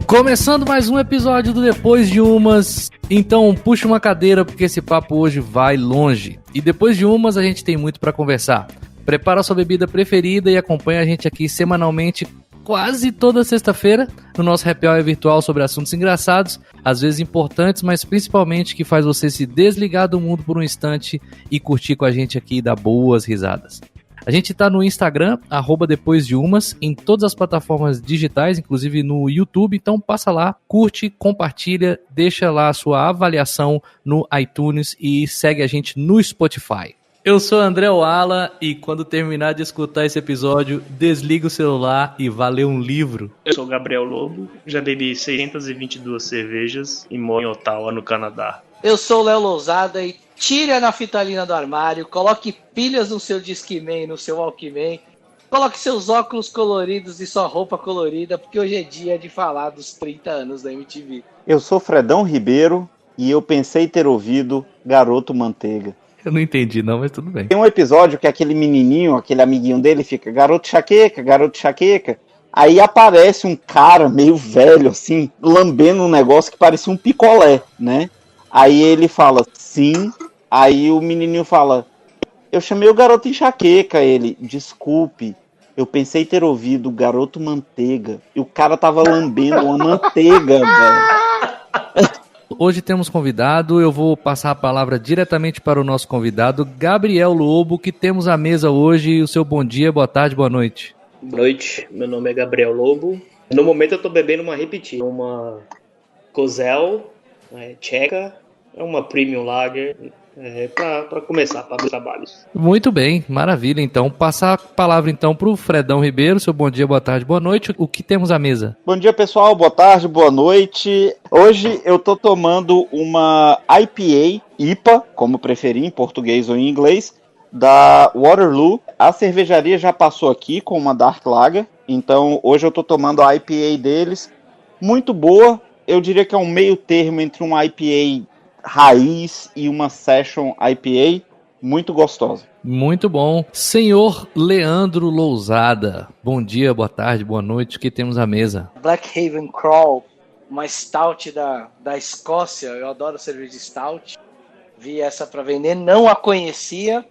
Começando mais um episódio do Depois de Umas. Então puxa uma cadeira porque esse papo hoje vai longe. E depois de umas a gente tem muito pra conversar. Prepara a sua bebida preferida e acompanha a gente aqui semanalmente, quase toda sexta-feira, no nosso happy hour virtual sobre assuntos engraçados, às vezes importantes, mas principalmente que faz você se desligar do mundo por um instante e curtir com a gente aqui e dar boas risadas. A gente tá no Instagram, @depoisdeumas, em todas as plataformas digitais, inclusive no YouTube, então passa lá, curte, compartilha, deixa lá a sua avaliação no iTunes e segue a gente no Spotify. Eu sou André Wala e quando terminar de escutar esse episódio, desliga o celular e vá ler um livro. Eu sou Gabriel Lobo, já bebi 622 cervejas e moro em Ottawa, no Canadá. Eu sou o Léo Lousada e tire a naftalina do armário, coloque pilhas no seu Discman, no seu Walkman, coloque seus óculos coloridos e sua roupa colorida, porque hoje é dia de falar dos 30 anos da MTV. Eu sou Fredão Ribeiro e eu pensei ter ouvido Garoto Manteiga. Eu não entendi não, mas tudo bem. Tem um episódio que aquele menininho, aquele amiguinho dele fica Garoto Chaqueca, Garoto Chaqueca. Aí aparece um cara meio velho assim, lambendo um negócio que parecia um picolé, né? Aí ele fala, sim. Aí o menininho fala, eu chamei o Garoto Enxaqueca. Ele, desculpe, eu pensei ter ouvido Garoto Manteiga. E o cara tava lambendo uma manteiga, velho. Hoje temos convidado, eu vou passar a palavra diretamente para o nosso convidado, Gabriel Lobo, que temos à mesa hoje. O seu bom dia, boa tarde, boa noite. Boa noite, meu nome é Gabriel Lobo. No momento eu tô bebendo uma repetir, uma Kozel, tcheca, é uma Premium Lager, para começar, para os trabalhos. Muito bem, maravilha. Então, passar a palavra então para o Fredão Ribeiro. Seu bom dia, boa tarde, boa noite. O que temos à mesa? Bom dia, pessoal. Boa tarde, boa noite. Hoje eu tô tomando uma IPA, como preferir, em português ou em inglês, da Waterloo. A cervejaria já passou aqui com uma Dark Lager. Então, hoje eu tô tomando a IPA deles. Muito boa. Eu diria que é um meio termo entre um IPA raiz e uma Session IPA, muito gostosa. Muito bom. Senhor Leandro Lousada, bom dia, boa tarde, boa noite, o que temos à mesa? Black Haven Crawl, uma stout da Escócia, eu adoro cerveja de stout, vi essa para vender, não a conhecia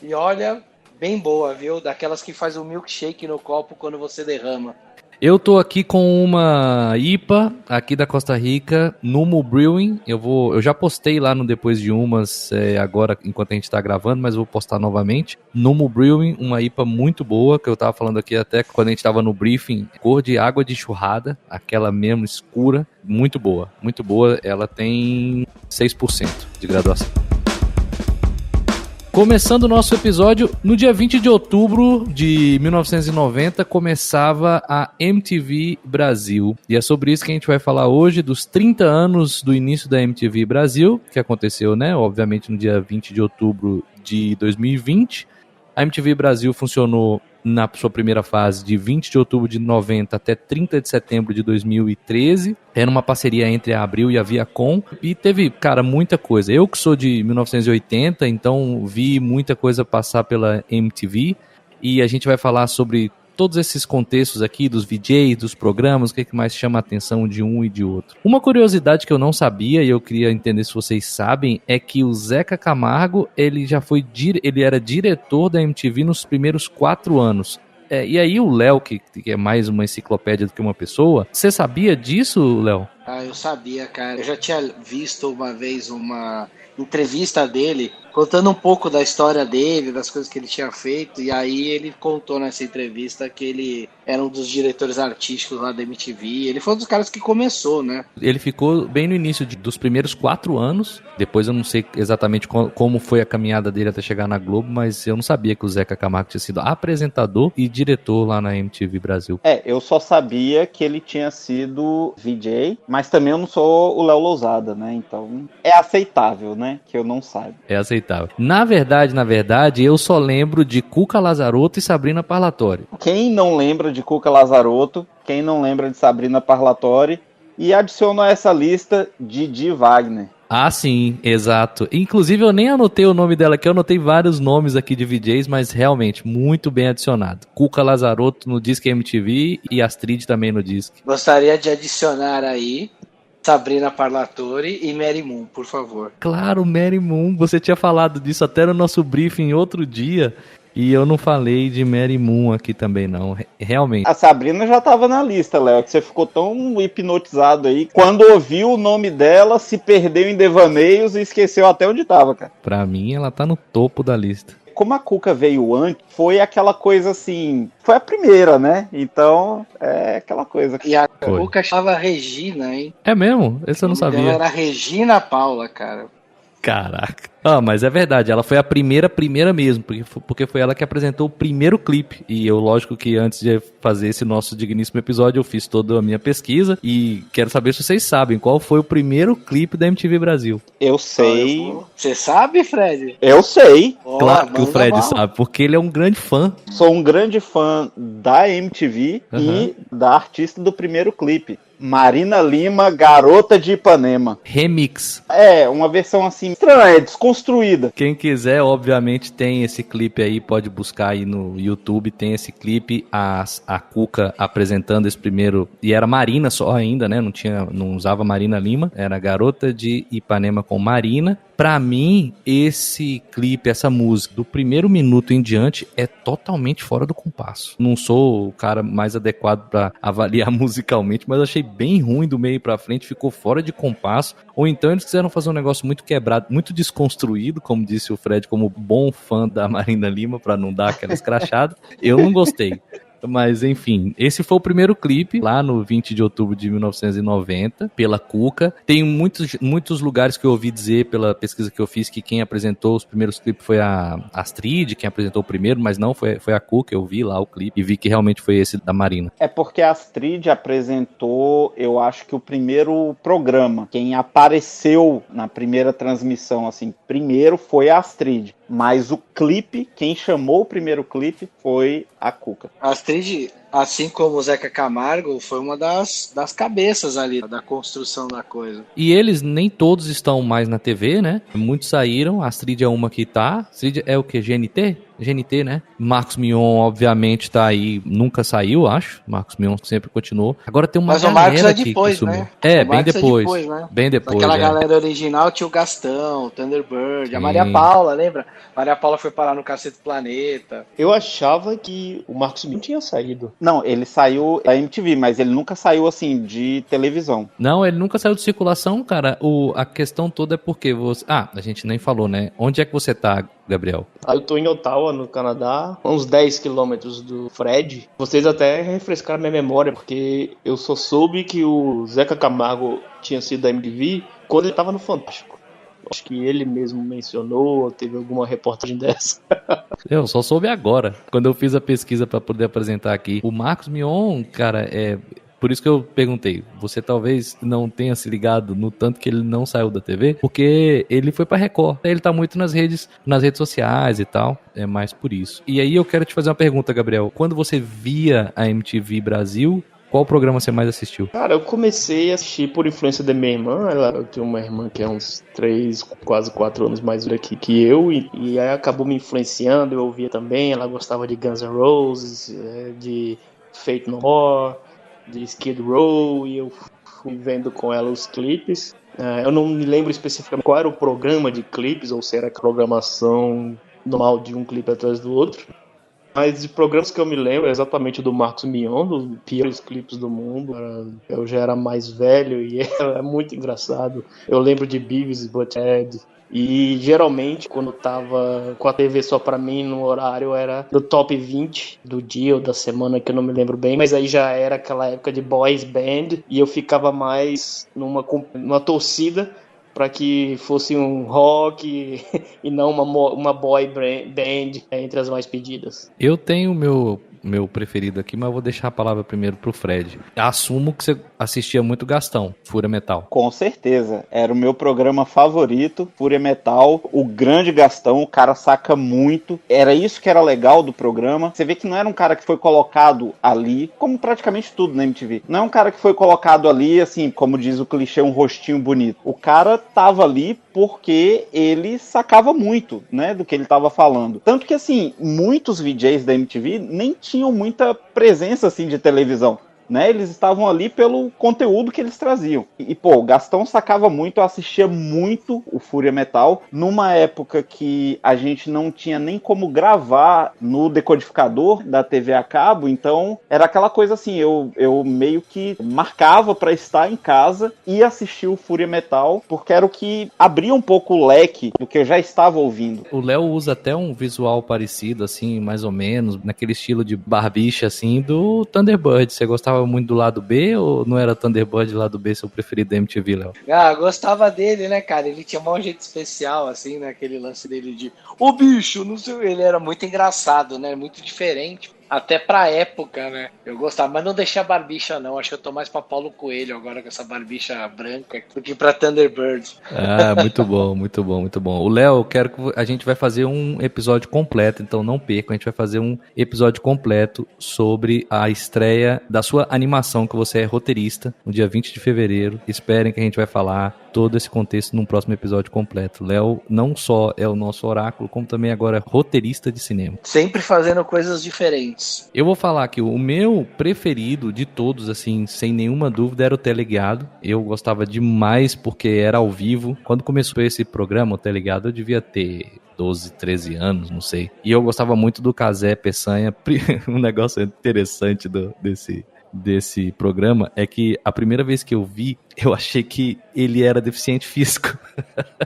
e olha, bem boa, viu? Daquelas que faz um milkshake no copo quando você derrama. Eu tô aqui com uma IPA aqui da Costa Rica, Numu Brewing. Eu já postei lá no Depois de Umas agora, enquanto a gente tá gravando, mas vou postar novamente. Numu Brewing, uma IPA muito boa, que eu tava falando aqui até quando a gente tava no briefing. Cor de água de churrada, aquela mesmo escura, muito boa, muito boa. Ela tem 6% de graduação. Começando o nosso episódio, no dia 20 de outubro de 1990, começava a MTV Brasil. E é sobre isso que a gente vai falar hoje, dos 30 anos do início da MTV Brasil, que aconteceu, né, obviamente no dia 20 de outubro de 2020. A MTV Brasil funcionou na sua primeira fase de 20 de outubro de 90 até 30 de setembro de 2013. Era uma parceria entre a Abril e a Viacom. E teve, cara, muita coisa. Eu que sou de 1980, então vi muita coisa passar pela MTV. E a gente vai falar sobre todos esses contextos aqui, dos VJs, dos programas, o que mais chama a atenção de um e de outro. Uma curiosidade que eu não sabia, e eu queria entender se vocês sabem, é que o Zeca Camargo, ele era diretor da MTV nos primeiros 4 anos. E aí o Léo, que é mais uma enciclopédia do que uma pessoa, você sabia disso, Léo? Ah, eu sabia, cara. Eu já tinha visto uma vez uma entrevista dele, contando um pouco da história dele, das coisas que ele tinha feito, e aí ele contou nessa entrevista que ele era um dos diretores artísticos lá da MTV, ele foi um dos caras que começou, né? Ele ficou bem no início dos primeiros 4 anos, depois eu não sei exatamente como foi a caminhada dele até chegar na Globo, mas eu não sabia que o Zeca Camargo tinha sido apresentador e diretor lá na MTV Brasil. Eu só sabia que ele tinha sido VJ, mas também eu não sou o Léo Lousada, né? Então é aceitável, né? Que eu não saiba. É aceitável. Na verdade, eu só lembro de Cuca Lazarotto e Sabrina Parlatore. Quem não lembra de Cuca Lazarotto, quem não lembra de Sabrina Parlatore, e adiciono a essa lista Didi Wagner. Ah, sim, exato. Inclusive, eu nem anotei o nome dela aqui, eu anotei vários nomes aqui de VJs, mas realmente, muito bem adicionado. Cuca Lazarotto no Disque MTV e Astrid também no Disque. Gostaria de adicionar aí Sabrina Parlatore e Mary Moon, por favor. Claro, Mary Moon, você tinha falado disso até no nosso briefing outro dia, e eu não falei de Mary Moon aqui também não, realmente. A Sabrina já tava na lista, Léo, que você ficou tão hipnotizado aí. Quando ouviu o nome dela, se perdeu em devaneios e esqueceu até onde tava, cara. Pra mim, ela tá no topo da lista. Como a Cuca veio antes, foi aquela coisa assim, foi a primeira, né? Então, é aquela coisa. E a Foi. Cuca chamava Regina, hein? É mesmo? Esse eu não O nome dela sabia. era Regina Paula, cara. Caraca. Ah, mas é verdade, ela foi a primeira mesmo, porque foi ela que apresentou o primeiro clipe. E eu, lógico que antes de fazer esse nosso digníssimo episódio, eu fiz toda a minha pesquisa e quero saber se vocês sabem qual foi o primeiro clipe da MTV Brasil. Eu sei. Você sabe, Fred? Eu sei. Ó, Claro que o manda Fred bala. sabe, porque ele é um grande fã. Sou um grande fã da MTV e da artista do primeiro clipe. Marina Lima, Garota de Ipanema. Remix. É, uma versão assim, estranha, desconstruída. Quem quiser, obviamente, tem esse clipe aí, pode buscar aí no YouTube, tem esse clipe, a Cuca apresentando esse primeiro, e era Marina só ainda, né, não usava Marina Lima, era Garota de Ipanema com Marina. Pra mim, esse clipe, essa música, do primeiro minuto em diante, é totalmente fora do compasso. Não sou o cara mais adequado pra avaliar musicalmente, mas achei bem ruim do meio pra frente, ficou fora de compasso. Ou então eles quiseram fazer um negócio muito quebrado, muito desconstruído, como disse o Fred, como bom fã da Marina Lima, pra não dar aquela escrachada. Eu não gostei. Mas, enfim, esse foi o primeiro clipe, lá no 20 de outubro de 1990, pela Cuca. Tem muitos lugares que eu ouvi dizer, pela pesquisa que eu fiz, que quem apresentou os primeiros clipes foi a Astrid, quem apresentou o primeiro, mas não, foi a Cuca. Eu vi lá o clipe e vi que realmente foi esse da Marina. É porque a Astrid apresentou, eu acho que o primeiro programa. Quem apareceu na primeira transmissão, assim, primeiro foi a Astrid. Mas o clipe, quem chamou o primeiro clipe foi a Cuca. A Astrid, assim como o Zeca Camargo, foi uma das cabeças ali da construção da coisa. E eles nem todos estão mais na TV, né? Muitos saíram, a Astrid é uma que tá. Astrid é o quê? GNT? GNT, né? Marcos Mion, obviamente, tá aí, nunca saiu, acho. Marcos Mion sempre continuou. Agora tem uma Mas o galera Marcos é que depois, sumiu. né? É, O bem Marcos depois. né? Bem depois. Aquela é. galera original tinha o Gastão, o Thunderbird, Sim. a Maria Paula, lembra? Maria Paula foi parar no Cacete Planeta. Eu achava que o Marcos Mion tinha saído. Não, ele saiu da MTV, mas ele nunca saiu, assim, de televisão. Não, ele nunca saiu de circulação, cara. A questão toda é porque você... Ah, a gente nem falou, né? Onde é que você tá, Gabriel? Eu tô em Ottawa, no Canadá, uns 10 quilômetros do Fred. Vocês até refrescaram minha memória, porque eu só soube que o Zeca Camargo tinha sido da MTV quando ele tava no Fantástico. Acho que ele mesmo mencionou, ou teve alguma reportagem dessa. Eu só soube agora, quando eu fiz a pesquisa pra poder apresentar aqui. O Marcos Mion, cara, por isso que eu perguntei, você talvez não tenha se ligado no tanto que ele não saiu da TV, porque ele foi pra Record. Ele tá muito nas redes sociais e tal, é mais por isso. E aí eu quero te fazer uma pergunta, Gabriel. Quando você via a MTV Brasil, qual programa você mais assistiu? Cara, eu comecei a assistir por influência da minha irmã. Eu tenho uma irmã que é uns 3, quase 4 anos mais velha que eu, e aí acabou me influenciando. Eu ouvia também, ela gostava de Guns N' Roses, de Faith No More, de Skid Row, e eu fui vendo com ela os clipes. Eu não me lembro especificamente qual era o programa de clipes, ou se era a programação normal de um clipe atrás do outro. Mas de programas que eu me lembro é exatamente do Marcos Mion, dos piores clipes do mundo. Eu já era mais velho e é muito engraçado. Eu lembro de Beavis e Butthead. E geralmente, quando tava com a TV só pra mim, no horário era do top 20 do dia ou da semana, que eu não me lembro bem. Mas aí já era aquela época de boys band e eu ficava mais numa torcida para que fosse um rock e não uma boy band entre as mais pedidas. Eu tenho o meu meu preferido aqui, mas eu vou deixar a palavra primeiro pro Fred. Assumo que você assistia muito Gastão, Fúria Metal. Com certeza, era o meu programa favorito, Fúria Metal, o grande Gastão, o cara saca muito, era isso que era legal do programa. Você vê que não era um cara que foi colocado ali, como praticamente tudo na MTV, não é um cara que foi colocado ali, assim, como diz o clichê, um rostinho bonito. O cara tava ali porque ele sacava muito, né, do que ele tava falando. Tanto que, assim, muitos VJs da MTV nem tinham muita presença, assim, de televisão. Né, eles estavam ali pelo conteúdo que eles traziam. Pô, o Gastão sacava muito, eu assistia muito o Fúria Metal, numa época que a gente não tinha nem como gravar no decodificador da TV a cabo, então era aquela coisa assim, eu meio que marcava para estar em casa e assistir o Fúria Metal, porque era o que abria um pouco o leque do que eu já estava ouvindo. O Léo usa até um visual parecido, assim, mais ou menos, naquele estilo de barbicha, assim, do Thunderbird. Você gostava muito do lado B ou não era Thunderbird lado B seu preferido da MTV, Léo? Ah, gostava dele, né, cara? Ele tinha um jeito especial, assim, né? Aquele lance dele de ô bicho, não sei. Ele era muito engraçado, né? Muito diferente. Até pra época, né? Eu gostava, mas não deixei a barbicha, não. Acho que eu tô mais pra Paulo Coelho agora com essa barbicha branca do que pra Thunderbird. Ah, muito bom, muito bom, muito bom. O Léo, eu quero que a gente vai fazer um episódio completo, então não perca, a gente vai fazer um episódio completo sobre a estreia da sua animação, que você é roteirista, no dia 20 de fevereiro. Esperem que a gente vai falar todo esse contexto num próximo episódio completo. Léo não só é o nosso oráculo, como também agora é roteirista de cinema. Sempre fazendo coisas diferentes. Eu vou falar que o meu preferido de todos, assim, sem nenhuma dúvida, era o Teleguiado. Eu gostava demais porque era ao vivo. Quando começou esse programa, o Teleguiado, eu devia ter 12, 13 anos, não sei. E eu gostava muito do Cazé Peçanha. Um negócio interessante desse programa é que a primeira vez que eu vi, eu achei que ele era deficiente físico.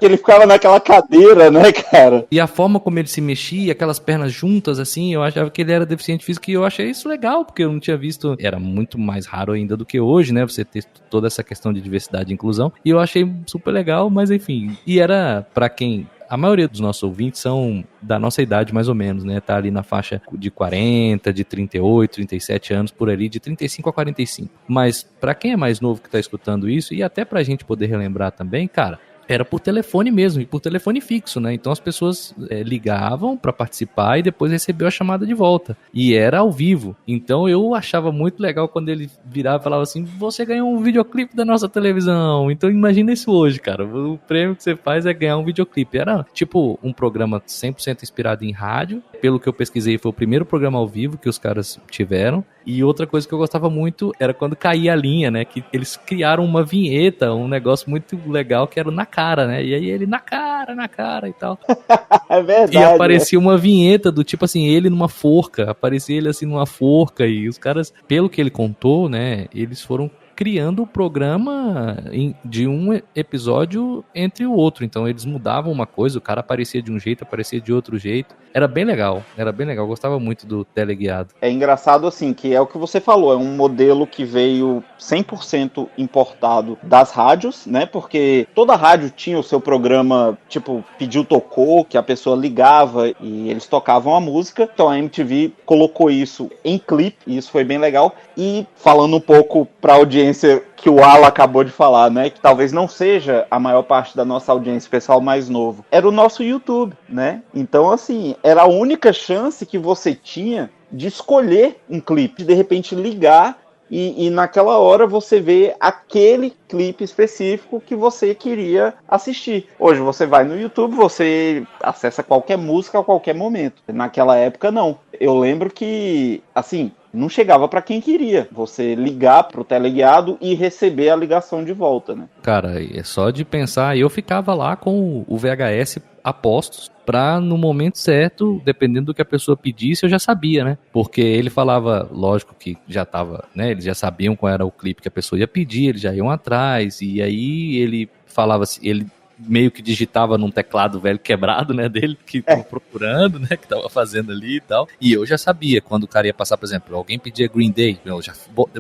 Ele ficava naquela cadeira, né, cara? E a forma como ele se mexia, aquelas pernas juntas, assim, eu achava que ele era deficiente físico e eu achei isso legal, porque eu não tinha visto... Era muito mais raro ainda do que hoje, né, você ter toda essa questão de diversidade e inclusão. E eu achei super legal, mas enfim. E era pra quem... A maioria dos nossos ouvintes são da nossa idade, mais ou menos, né? Tá ali na faixa de 40, de 38, 37 anos, por ali, de 35 a 45. Mas pra quem é mais novo que tá escutando isso, e até pra gente poder relembrar também, cara, era por telefone mesmo, e por telefone fixo, né? Então as pessoas ligavam para participar e depois recebiam a chamada de volta. E era ao vivo. Então eu achava muito legal quando ele virava e falava assim, você ganhou um videoclipe da nossa televisão. Então imagina isso hoje, cara. O prêmio que você faz é ganhar um videoclipe. Era tipo um programa 100% inspirado em rádio. Pelo que eu pesquisei, foi o primeiro programa ao vivo que os caras tiveram. E outra coisa que eu gostava muito era quando caía a linha, né? Que eles criaram uma vinheta, um negócio muito legal que era na cara, né? E aí ele na cara e tal. É verdade. E aparecia uma vinheta do tipo assim, ele numa forca. Aparecia ele assim numa forca. E os caras, pelo que ele contou, né? Eles foram criando o programa de um episódio entre o outro. Então eles mudavam uma coisa, o cara aparecia de um jeito, aparecia de outro jeito. Era bem legal, gostava muito do Teleguiado. É engraçado assim, que é o que você falou, é um modelo que veio 100% importado das rádios, né, porque toda rádio tinha o seu programa, tipo, pediu, tocou, que a pessoa ligava e eles tocavam a música, então a MTV colocou isso em clipe, e isso foi bem legal, e falando um pouco pra audiência que o Ala acabou de falar, né, que talvez não seja a maior parte da nossa audiência, pessoal mais novo, era o nosso YouTube, né, então assim, era a única chance que você tinha de escolher um clipe, de repente ligar e naquela hora você vê aquele clipe específico que você queria assistir. Hoje você vai no YouTube, você acessa qualquer música a qualquer momento. Naquela época não. Eu lembro que, assim, não chegava para quem queria. Você ligar pro teleguiado e receber a ligação de volta, né? Cara, é só de pensar, eu ficava lá com o VHS a postos pra no momento certo, dependendo do que a pessoa pedisse, eu já sabia, né? Porque ele falava, lógico que já tava, né? Eles já sabiam qual era o clipe que a pessoa ia pedir, eles já iam atrás, e aí ele falava assim, ele meio que digitava num teclado velho quebrado, né, dele, que tava procurando, né, que tava fazendo ali e tal, e eu já sabia quando o cara ia passar, por exemplo, alguém pedia Green Day, eu já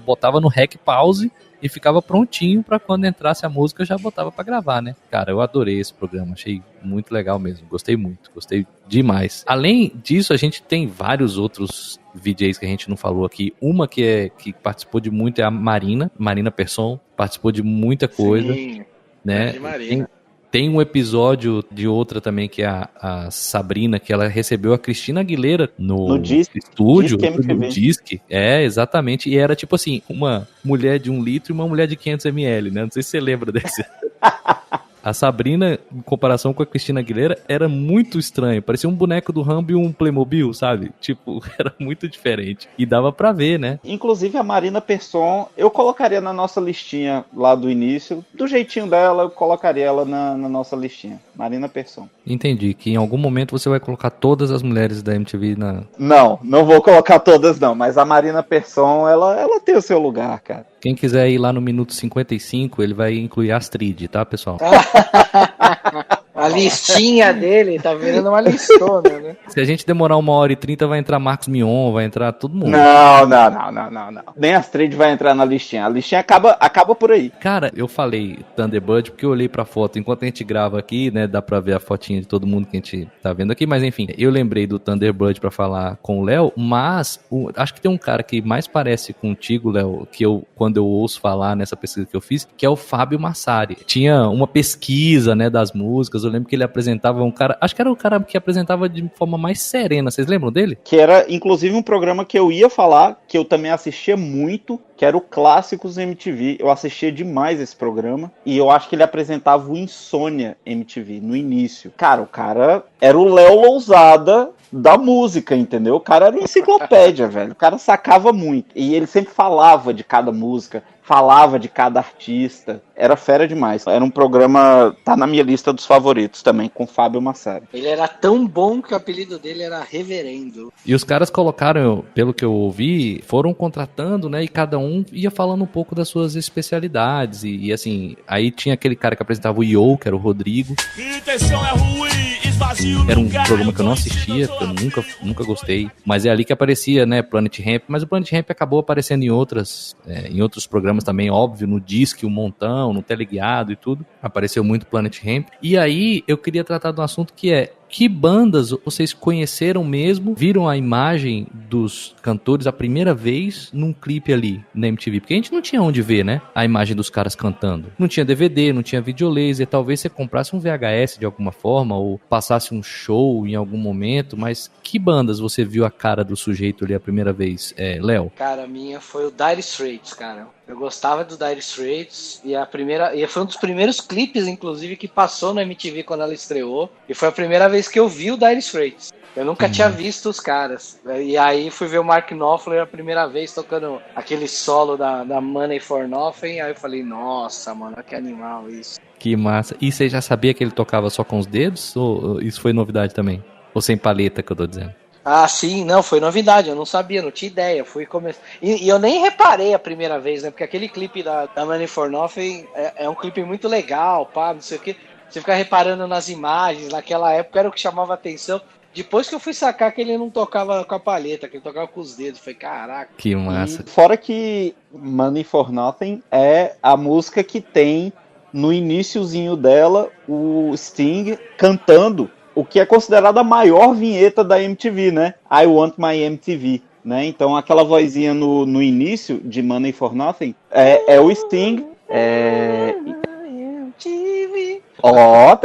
botava no rec pause e ficava prontinho pra quando entrasse a música eu já botava pra gravar, né? Cara, eu adorei esse programa, achei muito legal mesmo, gostei muito, gostei demais. Além disso, a gente tem vários outros VJs que a gente não falou aqui. Uma que participou de muito é a Marina Persson, participou de muita coisa. Sim, né? Tem um episódio de outra também, que é a Sabrina, que ela recebeu a Cristina Aguilera no estúdio, no Disque. É, exatamente. E era tipo assim, uma mulher de 1 litro e uma mulher de 500 ml, né? Não sei se você lembra desse. A Sabrina, em comparação com a Cristina Aguilera, era muito estranho. Parecia um boneco do Rambo e um Playmobil, sabe? Tipo, era muito diferente. E dava pra ver, né? Inclusive a Marina Persson, eu colocaria na nossa listinha lá do início. Do jeitinho dela, eu colocaria ela na nossa listinha. Marina Persson. Entendi, que em algum momento você vai colocar todas as mulheres da MTV na... Não vou colocar todas não, mas a Marina Persson, ela tem o seu lugar, cara. Quem quiser ir lá no minuto 55, ele vai incluir a Astrid, tá, pessoal? A listinha dele tá virando uma listona, né? Se a gente demorar 1h30, vai entrar Marcos Mion, vai entrar todo mundo. Não. Nem a Astrid vai entrar na listinha. A listinha acaba por aí. Cara, eu falei Thunderbird porque eu olhei pra foto. Enquanto a gente grava aqui, né, dá pra ver a fotinha de todo mundo que a gente tá vendo aqui. Mas enfim, eu lembrei do Thunderbird pra falar com o Léo, mas acho que tem um cara que mais parece contigo, Léo, que quando eu ouço falar nessa pesquisa que eu fiz, que é o Fábio Massari. Tinha uma pesquisa, né, das músicas. Eu lembro que ele apresentava um cara, acho que era o cara que apresentava de forma mais serena, vocês lembram dele? Que era, inclusive, um programa que eu ia falar, que eu também assistia muito, que era o Clássicos MTV. Eu assistia demais esse programa, e eu acho que ele apresentava o Insônia MTV, no início. Cara, o cara era o Léo Lousada da música, entendeu? O cara era uma enciclopédia, velho. O cara sacava muito. E ele sempre falava de cada música, falava de cada artista. Era fera demais. Era um programa, tá na minha lista dos favoritos também, com Fábio Massari. Ele era tão bom que o apelido dele era Reverendo. E os caras colocaram, pelo que eu ouvi, foram contratando, né? E cada um ia falando um pouco das suas especialidades. E assim, aí tinha aquele cara que apresentava o Yo, que era o Rodrigo. Era um programa que eu não assistia, que eu nunca gostei. Mas é ali que aparecia, né, Planet Hemp. Mas o Planet Hemp acabou aparecendo em outros programas também, óbvio, no Disque, um montão, no Teleguiado e tudo. Apareceu muito Planet Hemp. E aí eu queria tratar de um assunto que é: que bandas vocês conheceram mesmo, viram a imagem dos cantores a primeira vez num clipe ali na MTV? Porque a gente não tinha onde ver, né, a imagem dos caras cantando. Não tinha DVD, não tinha videolaser, talvez você comprasse um VHS de alguma forma ou passasse um show em algum momento, mas que bandas você viu a cara do sujeito ali a primeira vez, Léo? Cara, a minha foi o Dire Straits, cara. Eu gostava do Dire Straits e foi um dos primeiros clipes, inclusive, que passou na MTV quando ela estreou. E foi a primeira vez que eu vi o Dire Straits. Eu nunca tinha visto os caras. E aí fui ver o Mark Knopfler a primeira vez tocando aquele solo da Money for Nothing. Aí eu falei, nossa, mano, que animal isso. Que massa. E você já sabia que ele tocava só com os dedos? Ou isso foi novidade também? Ou sem paleta, que eu tô dizendo? Ah, sim, não, foi novidade, eu não sabia, não tinha ideia, fui começar. E eu nem reparei a primeira vez, né, porque aquele clipe da Money for Nothing é um clipe muito legal, pá, não sei o que, você fica reparando nas imagens, naquela época era o que chamava atenção. Depois que eu fui sacar que ele não tocava com a palheta, que ele tocava com os dedos, falei, caraca. Que massa. E fora que Money for Nothing é a música que tem no iniciozinho dela o Sting cantando o que é considerada a maior vinheta da MTV, né? I Want My MTV, né? Então aquela vozinha no início de Money for Nothing é o Sting. Ó,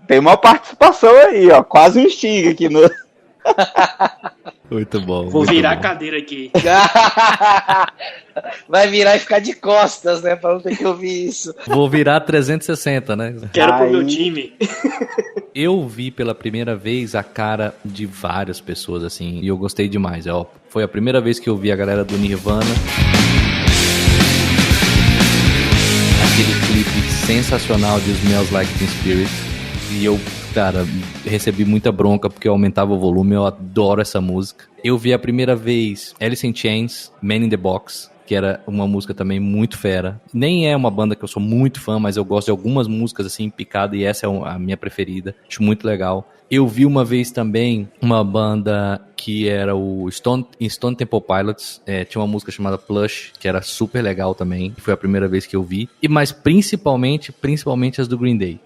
tem uma participação aí, ó. Quase um Sting aqui no... Muito bom. Vou virar a cadeira aqui. Vai virar e ficar de costas, né? Pra não ter que ouvir isso. Vou virar 360, né? Quero pro meu time. Eu vi pela primeira vez a cara de várias pessoas, assim, e eu gostei demais. Foi a primeira vez que eu vi a galera do Nirvana. Aquele clipe sensacional de Smells Like Teen Spirit. E eu, cara, recebi muita bronca porque eu aumentava o volume. Eu adoro essa música. Eu vi a primeira vez Alice in Chains, Man in the Box, que era uma música também muito fera. Nem é uma banda que eu sou muito fã, mas eu gosto de algumas músicas assim, picada, e essa é a minha preferida. Acho muito legal. Eu vi uma vez também uma banda que era o Stone Temple Pilots, tinha uma música chamada Plush, que era super legal também, foi a primeira vez que eu vi, mas principalmente as do Green Day.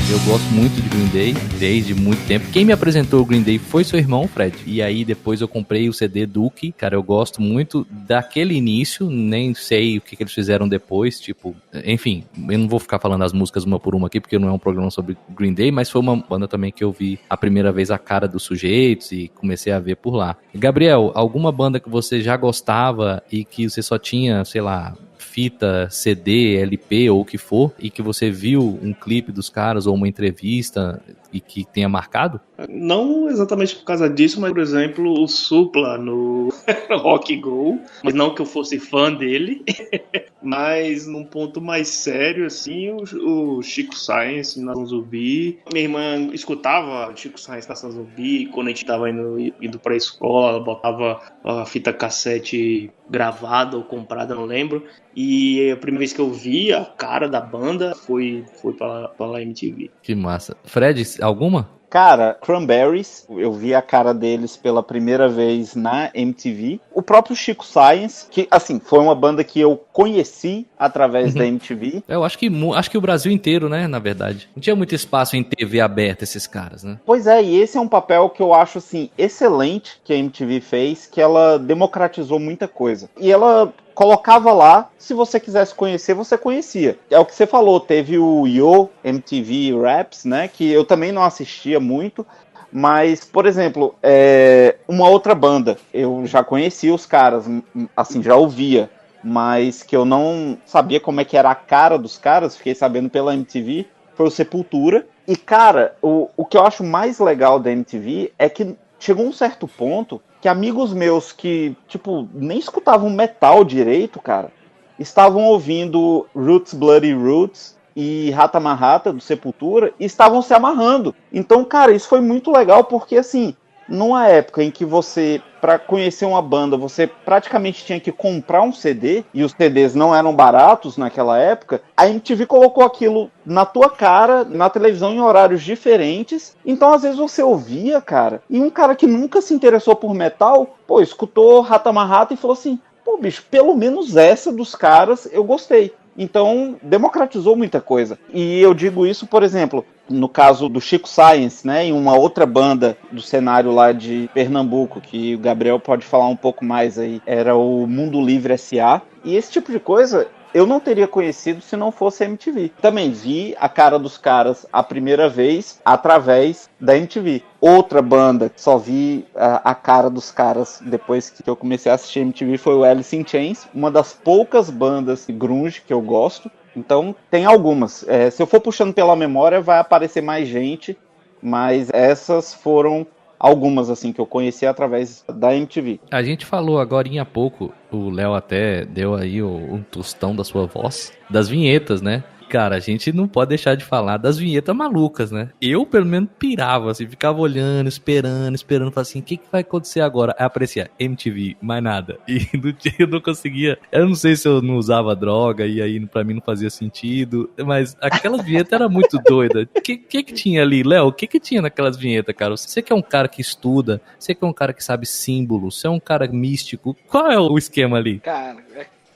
Eu gosto muito de Green Day, desde muito tempo. Quem me apresentou o Green Day foi seu irmão, Fred. E aí depois eu comprei o CD Duke. Cara, eu gosto muito daquele início, nem sei o que eles fizeram depois, tipo... Enfim, eu não vou ficar falando as músicas uma por uma aqui, porque não é um programa sobre Green Day, mas foi uma banda também que eu vi a primeira vez a cara dos sujeitos e comecei a ver por lá. Gabriel, alguma banda que você já gostava e que você só tinha, sei lá... fita, CD, LP ou o que for, e que você viu um clipe dos caras ou uma entrevista e que tenha marcado? Não exatamente por causa disso, mas, por exemplo, o Supla no Rock Go, mas não que eu fosse fã dele, mas num ponto mais sério, assim, o Chico Science na Nação Zumbi. Minha irmã escutava Chico Science na Nação Zumbi, quando a gente tava indo pra escola, ela botava a fita cassete gravada ou comprada, não lembro, e a primeira vez que eu vi a cara da banda foi pela MTV. Que massa. Fred, alguma? Cara, Cranberries, eu vi a cara deles pela primeira vez na MTV. O próprio Chico Science, que, assim, foi uma banda que eu conheci através da MTV. Eu acho que o Brasil inteiro, né, na verdade. Não tinha muito espaço em TV aberta esses caras, né? Pois é, e esse é um papel que eu acho, assim, excelente que a MTV fez, que ela democratizou muita coisa. E ela... colocava lá, se você quisesse conhecer, você conhecia. É o que você falou, teve o Yo MTV Raps, né, que eu também não assistia muito, mas, por exemplo, uma outra banda, eu já conhecia os caras, assim, já ouvia, mas que eu não sabia como é que era a cara dos caras, fiquei sabendo pela MTV, foi o Sepultura. E, cara, o que eu acho mais legal da MTV é que chegou um certo ponto que amigos meus que, tipo, nem escutavam metal direito, cara, estavam ouvindo Roots Bloody Roots e Rata Marrata do Sepultura e estavam se amarrando. Então, cara, isso foi muito legal porque, assim, numa época em que você, para conhecer uma banda, você praticamente tinha que comprar um CD, e os CDs não eram baratos naquela época, a MTV colocou aquilo na tua cara, na televisão, em horários diferentes. Então, às vezes, você ouvia, cara, e um cara que nunca se interessou por metal, pô, escutou Rata Marrata e falou assim, pô, bicho, pelo menos essa dos caras eu gostei. Então, democratizou muita coisa. E eu digo isso, por exemplo, no caso do Chico Science, né, em uma outra banda do cenário lá de Pernambuco, que o Gabriel pode falar um pouco mais aí, era o Mundo Livre S.A. E esse tipo de coisa eu não teria conhecido se não fosse a MTV. Também vi a cara dos caras a primeira vez através da MTV. Outra banda que só vi a cara dos caras depois que eu comecei a assistir a MTV foi o Alice in Chains, uma das poucas bandas grunge que eu gosto. Então tem algumas. Se eu for puxando pela memória vai aparecer mais gente, mas essas foram algumas assim que eu conheci através da MTV. A gente falou agorinha há pouco, o Léo até deu aí um tostão da sua voz, das vinhetas, né? Cara, a gente não pode deixar de falar das vinhetas malucas, né? Eu, pelo menos, pirava, assim, ficava olhando, esperando, falava assim, o que vai acontecer agora? Aí aparecia MTV, mais nada. E eu não conseguia, eu não sei se eu não usava droga, e aí pra mim não fazia sentido, mas aquelas vinhetas eram muito doidas. O que tinha ali, Léo? O que tinha naquelas vinhetas, cara? Você que é um cara que estuda, você que é um cara que sabe símbolos, você é um cara místico, qual é o esquema ali? Cara,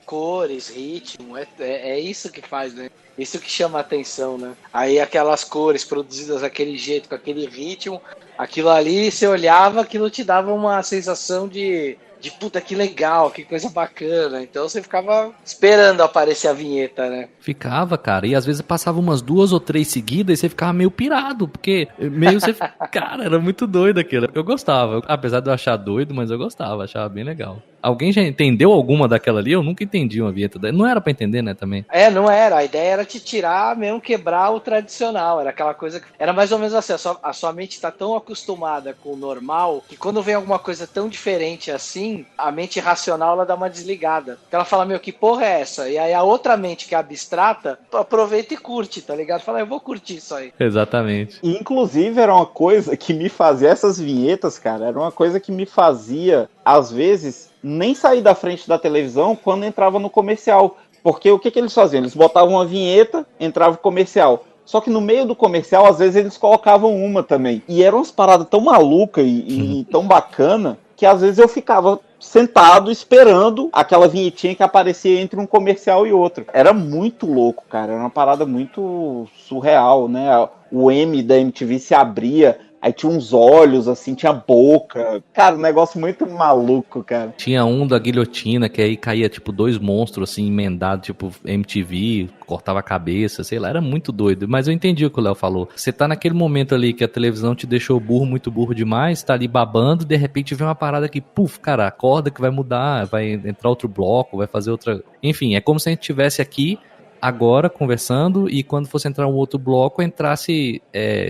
cores, ritmo, é isso que faz, né? Isso que chama a atenção, né? Aí aquelas cores produzidas daquele jeito, com aquele ritmo, aquilo ali, você olhava, aquilo te dava uma sensação de puta, que legal, que coisa bacana. Então você ficava esperando aparecer a vinheta, né? Ficava, cara, e às vezes passava umas 2 ou 3 seguidas e você ficava meio pirado, porque meio você... Cara, era muito doido aquilo. Eu gostava, apesar de eu achar doido, mas eu gostava, achava bem legal. Alguém já entendeu alguma daquela ali? Eu nunca entendi uma vinheta. Não era pra entender, né, também? Não era. A ideia era te tirar mesmo, quebrar o tradicional. Era aquela coisa que era mais ou menos assim, a sua mente tá tão acostumada com o normal que quando vem alguma coisa tão diferente assim, a mente racional ela dá uma desligada. Então ela fala, meu, que porra é essa? E aí a outra mente que é abstrata aproveita e curte, tá ligado? Fala, eu vou curtir isso aí. Exatamente. E, inclusive, era uma coisa que me fazia, essas vinhetas, cara, era uma coisa que me fazia, às vezes, nem sair da frente da televisão quando entrava no comercial. Porque o que eles faziam? Eles botavam uma vinheta, entrava o comercial. Só que no meio do comercial, às vezes, eles colocavam uma também. E eram umas paradas tão malucas e tão bacana que às vezes eu ficava sentado esperando aquela vinhetinha que aparecia entre um comercial e outro. Era muito louco, cara. Era uma parada muito surreal, né? O M da MTV se abria, aí tinha uns olhos, assim, tinha boca. Cara, um negócio muito maluco, cara. Tinha um da guilhotina, que aí caía, tipo, 2 monstros, assim, emendados, tipo, MTV, cortava a cabeça, sei lá, era muito doido. Mas eu entendi o que o Léo falou. Você tá naquele momento ali que a televisão te deixou burro, muito burro demais, tá ali babando, de repente vem uma parada que, puf, cara, acorda que vai mudar, vai entrar outro bloco, vai fazer outra... Enfim, é como se a gente estivesse aqui agora conversando e quando fosse entrar um outro bloco entrasse,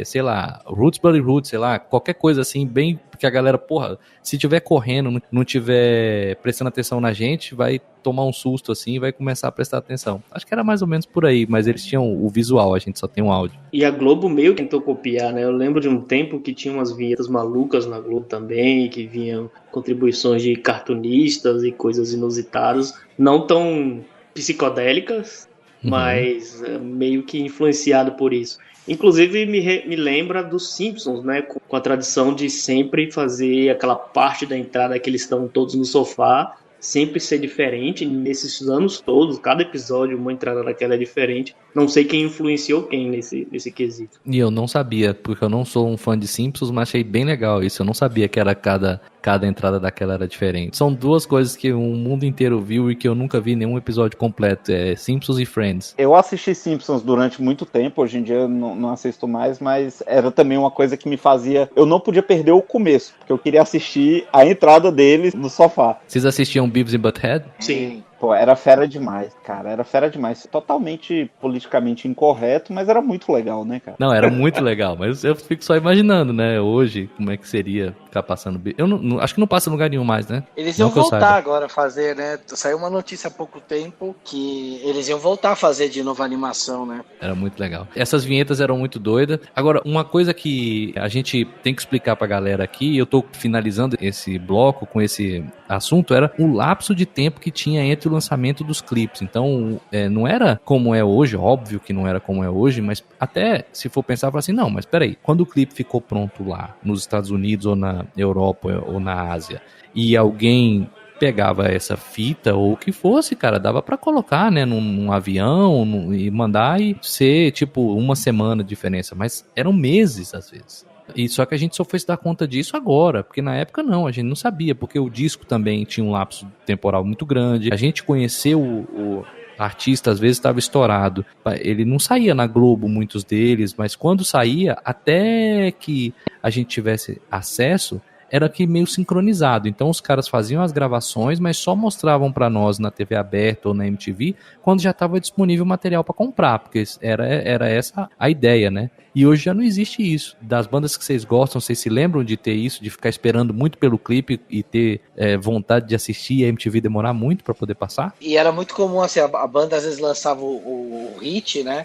sei lá, Roots Bloody Roots, sei lá, qualquer coisa assim, bem que a galera, porra, se tiver correndo, não tiver prestando atenção na gente, vai tomar um susto assim e vai começar a prestar atenção. Acho que era mais ou menos por aí, mas eles tinham o visual, a gente só tem um áudio. E a Globo meio que tentou copiar, né? Eu lembro de um tempo que tinha umas vinhetas malucas na Globo também, que vinham contribuições de cartunistas e coisas inusitadas, não tão psicodélicas, mas meio que influenciado por isso. Inclusive me lembra dos Simpsons, né? Com a tradição de sempre fazer aquela parte da entrada que eles estão todos no sofá, sempre ser diferente. Nesses anos todos, cada episódio, uma entrada daquela é diferente. Não sei quem influenciou quem nesse quesito. E eu não sabia, porque eu não sou um fã de Simpsons, mas achei bem legal isso. Eu não sabia que era cada entrada daquela era diferente. São 2 coisas que o mundo inteiro viu e que eu nunca vi nenhum episódio completo. É Simpsons e Friends. Eu assisti Simpsons durante muito tempo, hoje em dia eu não assisto mais, mas era também uma coisa que me fazia... Eu não podia perder o começo, porque eu queria assistir a entrada deles no sofá. Vocês assistiam Beavis and Butthead? Sim. Pô, era fera demais, cara. Era fera demais. Totalmente politicamente incorreto, mas era muito legal, né, cara? Não, era muito legal, mas eu fico só imaginando, né, hoje, como é que seria ficar passando... Eu acho que não passa em lugar nenhum mais, né? Eles iam voltar agora a fazer, né? Saiu uma notícia há pouco tempo que eles iam voltar a fazer de novo a animação, né? Era muito legal. Essas vinhetas eram muito doidas. Agora, uma coisa que a gente tem que explicar pra galera aqui, e eu tô finalizando esse bloco com esse assunto, era o lapso de tempo que tinha entre o lançamento dos clipes. Então, não era como é hoje, óbvio que não era como é hoje, mas até se for pensar, fala assim, não, mas peraí, quando o clipe ficou pronto lá, nos Estados Unidos ou na Europa ou na Ásia, e alguém pegava essa fita ou o que fosse, cara, dava pra colocar, né, num avião e mandar e ser, tipo, uma semana de diferença, mas eram meses, às vezes. E só que a gente só foi se dar conta disso agora, porque na época não, a gente não sabia, porque o disco também tinha um lapso temporal muito grande, a gente conheceu o artista, às vezes estava estourado, ele não saía na Globo, muitos deles, mas quando saía, até que a gente tivesse acesso, era que meio sincronizado, então os caras faziam as gravações, mas só mostravam pra nós na TV aberta ou na MTV quando já estava disponível o material pra comprar, porque era essa a ideia, né? E hoje já não existe isso. Das bandas que vocês gostam, vocês se lembram de ter isso, de ficar esperando muito pelo clipe e ter vontade de assistir e a MTV demorar muito pra poder passar? E era muito comum, assim, a banda às vezes lançava o hit, né?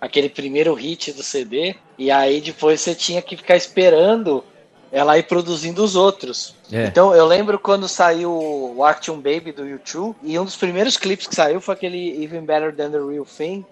Aquele primeiro hit do CD, e aí depois você tinha que ficar esperando ela ir produzindo os outros. Então eu lembro quando saiu o Action Baby do U2, e um dos primeiros clipes que saiu foi aquele Even Better Than The Real Thing,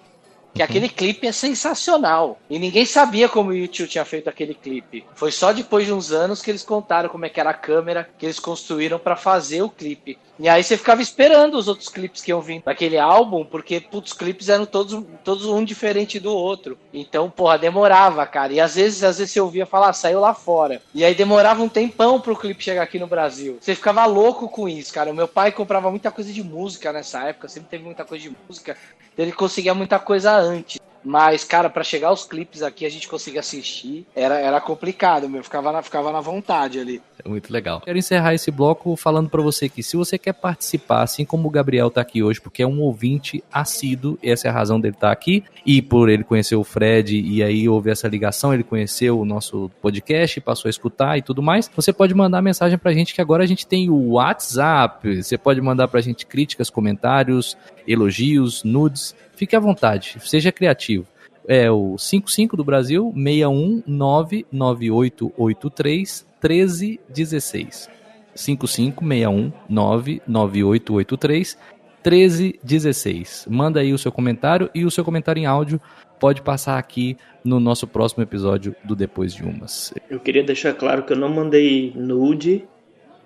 que aquele clipe é sensacional. E ninguém sabia como o U2 tinha feito aquele clipe. Foi só depois de uns anos que eles contaram como é que era a câmera que eles construíram pra fazer o clipe. E aí você ficava esperando os outros clipes que iam vir daquele álbum, porque putz, os clipes eram todos um diferente do outro. Então, porra, demorava, cara. E às vezes você ouvia falar, saiu lá fora. E aí demorava um tempão pro clipe chegar aqui no Brasil. Você ficava louco com isso, cara. O meu pai comprava muita coisa de música nessa época, sempre teve muita coisa de música. Ele conseguia muita coisa antes. Mas, cara, pra chegar aos clipes aqui, a gente conseguir assistir, era complicado, meu. Ficava na vontade ali. É muito legal. Quero encerrar esse bloco falando pra você que se você quer participar, assim como o Gabriel tá aqui hoje, porque é um ouvinte assíduo, essa é a razão dele estar aqui, e por ele conhecer o Fred, e aí houve essa ligação, ele conheceu o nosso podcast, passou a escutar e tudo mais, você pode mandar mensagem pra gente, que agora a gente tem o WhatsApp, você pode mandar pra gente críticas, comentários, elogios, nudes, fique à vontade, seja criativo. É o 55 do Brasil, 61998831316. 5561998831316. Manda aí o seu comentário, e o seu comentário em áudio pode passar aqui no nosso próximo episódio do Depois de Umas. Eu queria deixar claro que eu não mandei nude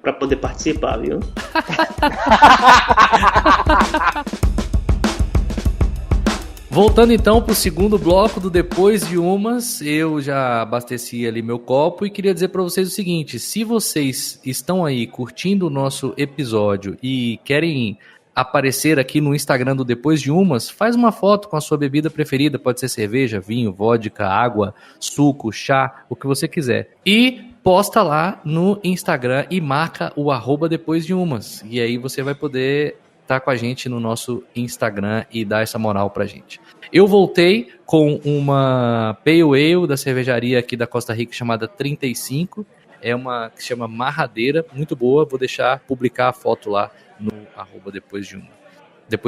pra poder participar, viu? Voltando então para o segundo bloco do Depois de Umas, eu já abasteci ali meu copo e queria dizer para vocês o seguinte: se vocês estão aí curtindo o nosso episódio e querem aparecer aqui no Instagram do Depois de Umas, faz uma foto com a sua bebida preferida, pode ser cerveja, vinho, vodka, água, suco, chá, o que você quiser. E posta lá no Instagram e marca o @Depois de Umas. E aí você vai poder estar com a gente no nosso Instagram e dar essa moral pra gente. Eu voltei com uma Pale Ale da cervejaria aqui da Costa Rica chamada 35. É uma que se chama Marradeira, muito boa. Vou deixar publicar a foto lá no Depois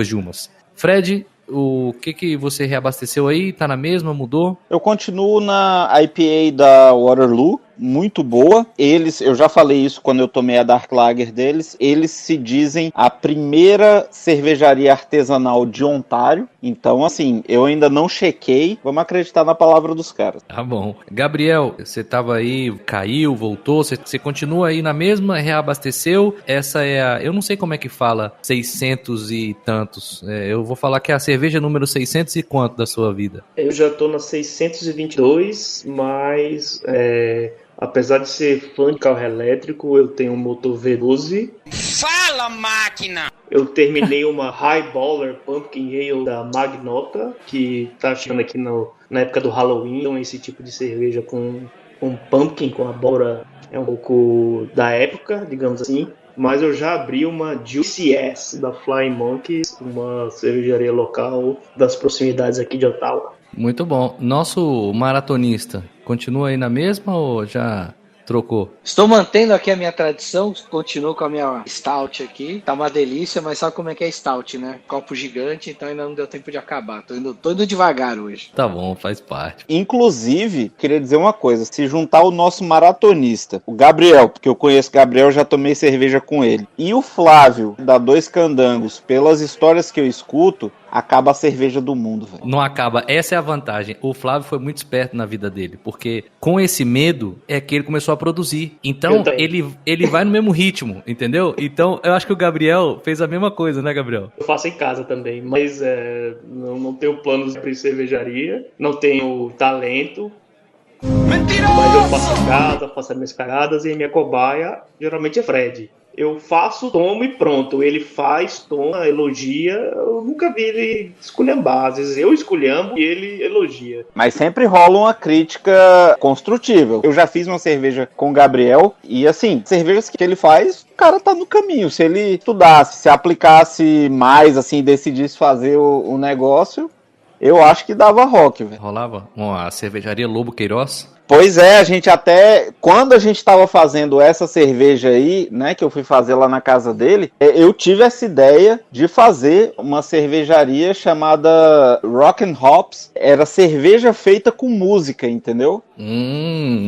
de Umas. Fred, o que você reabasteceu aí? Tá na mesma? Mudou? Eu continuo na IPA da Waterloo, muito boa. Eu já falei isso quando eu tomei a Dark Lager deles, eles se dizem a primeira cervejaria artesanal de Ontário. Então, assim, eu ainda não chequei, vamos acreditar na palavra dos caras. Tá bom. Gabriel, você tava aí, caiu, voltou, você continua aí na mesma, reabasteceu? Essa é a, eu não sei como é que fala 600 e tantos, eu vou falar que é a cerveja número 600 e quanto da sua vida? Eu já tô na 622, mas apesar de ser fã de carro elétrico, eu tenho um motor V12. Fala, máquina! Eu terminei uma Highballer Pumpkin Ale da Magnota, que tá chegando aqui na época do Halloween. Então esse tipo de cerveja com pumpkin, com abóbora, é um pouco da época, digamos assim. Mas eu já abri uma Juicy S da Flying Monkeys, uma cervejaria local das proximidades aqui de Ottawa. Muito bom. Nosso maratonista, continua aí na mesma ou já trocou? Estou mantendo aqui a minha tradição, continuo com a minha stout aqui. Tá uma delícia, mas sabe como é que é stout, né? Copo gigante, então ainda não deu tempo de acabar. Tô indo devagar hoje. Tá bom, faz parte. Inclusive, queria dizer uma coisa, se juntar o nosso maratonista, o Gabriel, porque eu conheço o Gabriel, já tomei cerveja com ele, e o Flávio, da Dois Candangos, pelas histórias que eu escuto, acaba a cerveja do mundo, velho. Não acaba, essa é a vantagem. O Flávio foi muito esperto na vida dele, porque com esse medo é que ele começou a produzir. Então, ele vai no mesmo ritmo, entendeu? Então, eu acho que o Gabriel fez a mesma coisa, né, Gabriel? Eu faço em casa também, mas não tenho planos de cervejaria, não tenho talento. Mentiroso! Mas eu faço em casa, faço as minhas cagadas e minha cobaia geralmente é Fred. Eu faço, tomo e pronto. Ele faz, toma, elogia. Eu nunca vi ele esculhambar. Às vezes eu esculhambo e ele elogia. Mas sempre rola uma crítica construtiva. Eu já fiz uma cerveja com o Gabriel e, assim, cervejas que ele faz, o cara tá no caminho. Se ele estudasse, se aplicasse mais, assim, decidisse fazer o negócio, eu acho que dava rock, velho. Rolava uma cervejaria Lobo Queiroz? Pois é, a gente até, quando a gente estava fazendo essa cerveja aí, né, que eu fui fazer lá na casa dele, eu tive essa ideia de fazer uma cervejaria chamada Rock and Hops. Era cerveja feita com música, entendeu?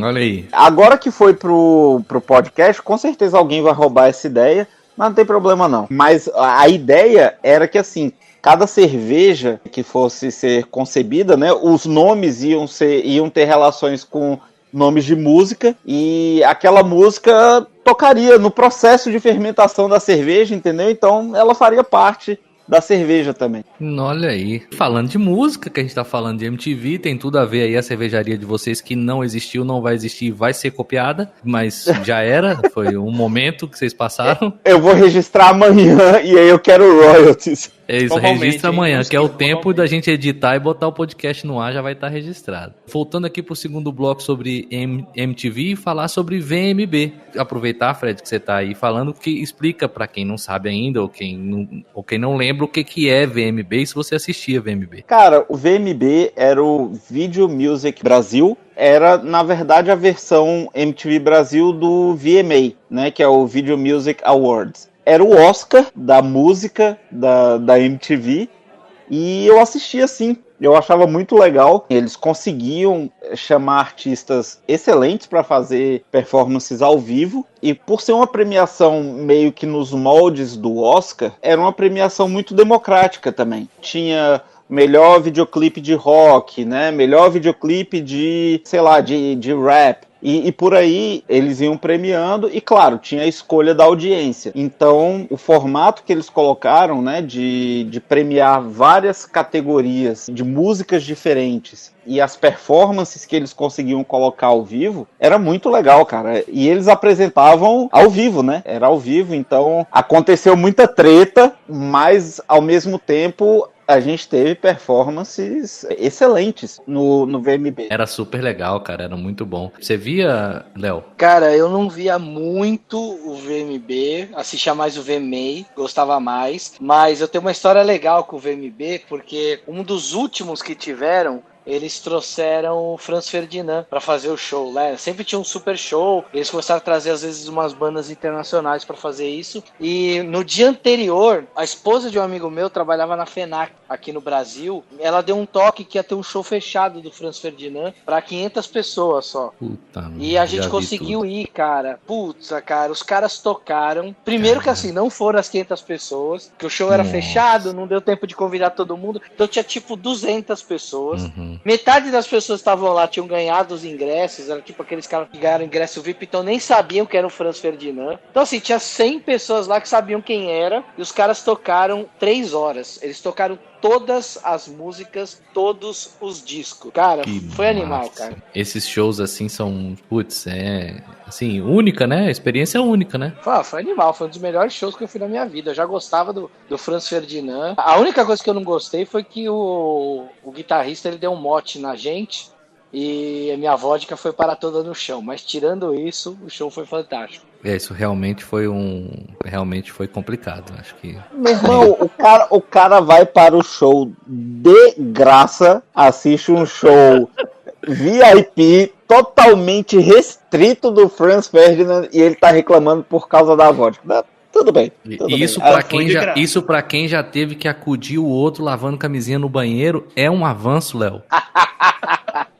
Olha aí. Agora que foi pro podcast, com certeza alguém vai roubar essa ideia, mas não tem problema não. Mas a ideia era que, assim, cada cerveja que fosse ser concebida, né, os nomes iam ter relações com nomes de música e aquela música tocaria no processo de fermentação da cerveja, entendeu? Então ela faria parte da cerveja também. Olha aí. Falando de música, que a gente tá falando de MTV, tem tudo a ver aí a cervejaria de vocês que não existiu, não vai existir, vai ser copiada, mas já era, foi um momento que vocês passaram. Eu vou registrar amanhã e aí eu quero royalties. É isso, Formalmente, registra amanhã, que é o formalmente. tempo da gente editar e botar o podcast no ar, já vai estar registrado. Voltando aqui pro segundo bloco sobre MTV e falar sobre VMB. Aproveitar, Fred, que você tá aí falando, que explica pra quem não sabe ainda, ou quem não lembra o que é VMB e se você assistia VMB. Cara, o VMB era o Video Music Brasil, era, na verdade, a versão MTV Brasil do VMA, né, que é o Video Music Awards. Era o Oscar da música da MTV, e eu assistia sim. Eu achava muito legal. Eles conseguiam chamar artistas excelentes para fazer performances ao vivo. E por ser uma premiação meio que nos moldes do Oscar, era uma premiação muito democrática também. Tinha melhor videoclipe de rock, né? Melhor videoclipe de, sei lá, de rap. E por aí eles iam premiando e, claro, tinha a escolha da audiência. Então, o formato que eles colocaram, né, de premiar várias categorias de músicas diferentes e as performances que eles conseguiam colocar ao vivo, era muito legal, cara. E eles apresentavam ao vivo, né? Era ao vivo, então aconteceu muita treta, mas ao mesmo tempo a gente teve performances excelentes no VMB. Era super legal, cara, era muito bom. Você via, Léo? Cara, eu não via muito o VMB, assistia mais o VMA, gostava mais, mas eu tenho uma história legal com o VMB, porque um dos últimos que tiveram, eles trouxeram o Franz Ferdinand pra fazer o show, né? Sempre tinha um super show, eles começaram a trazer às vezes umas bandas internacionais pra fazer isso, e no dia anterior, a esposa de um amigo meu trabalhava na FENAC aqui no Brasil, ela deu um toque que ia ter um show fechado do Franz Ferdinand pra 500 pessoas só. Puta, E a gente conseguiu ir, cara. Putz, cara, os caras tocaram. Primeiro que assim, não foram as 500 pessoas, que o show era fechado, não deu tempo de convidar todo mundo. Então tinha tipo 200 pessoas. Metade das pessoas que estavam lá tinham ganhado os ingressos, era tipo aqueles caras que ganharam ingresso VIP, então nem sabiam que era o Franz Ferdinand. Então assim, tinha 100 pessoas lá que sabiam quem era, e os caras tocaram 3 horas. Eles tocaram todas as músicas, todos os discos. Cara, foi animal, cara. Esses shows assim são, putz, assim, única, né? A experiência é única, né? Foi animal, foi um dos melhores shows que eu fui na minha vida. Eu já gostava do Franz Ferdinand. A única coisa que eu não gostei foi que o guitarrista ele deu um mote na gente e a minha vodka foi parar toda no chão. Mas tirando isso, o show foi fantástico. Isso realmente foi complicado, acho que. Meu irmão, o cara vai para o show de graça, assiste um show VIP totalmente restrito do Franz Ferdinand e ele tá reclamando por causa da vodka. Tudo bem. Isso pra quem já teve que acudir o outro lavando camisinha no banheiro é um avanço, Léo.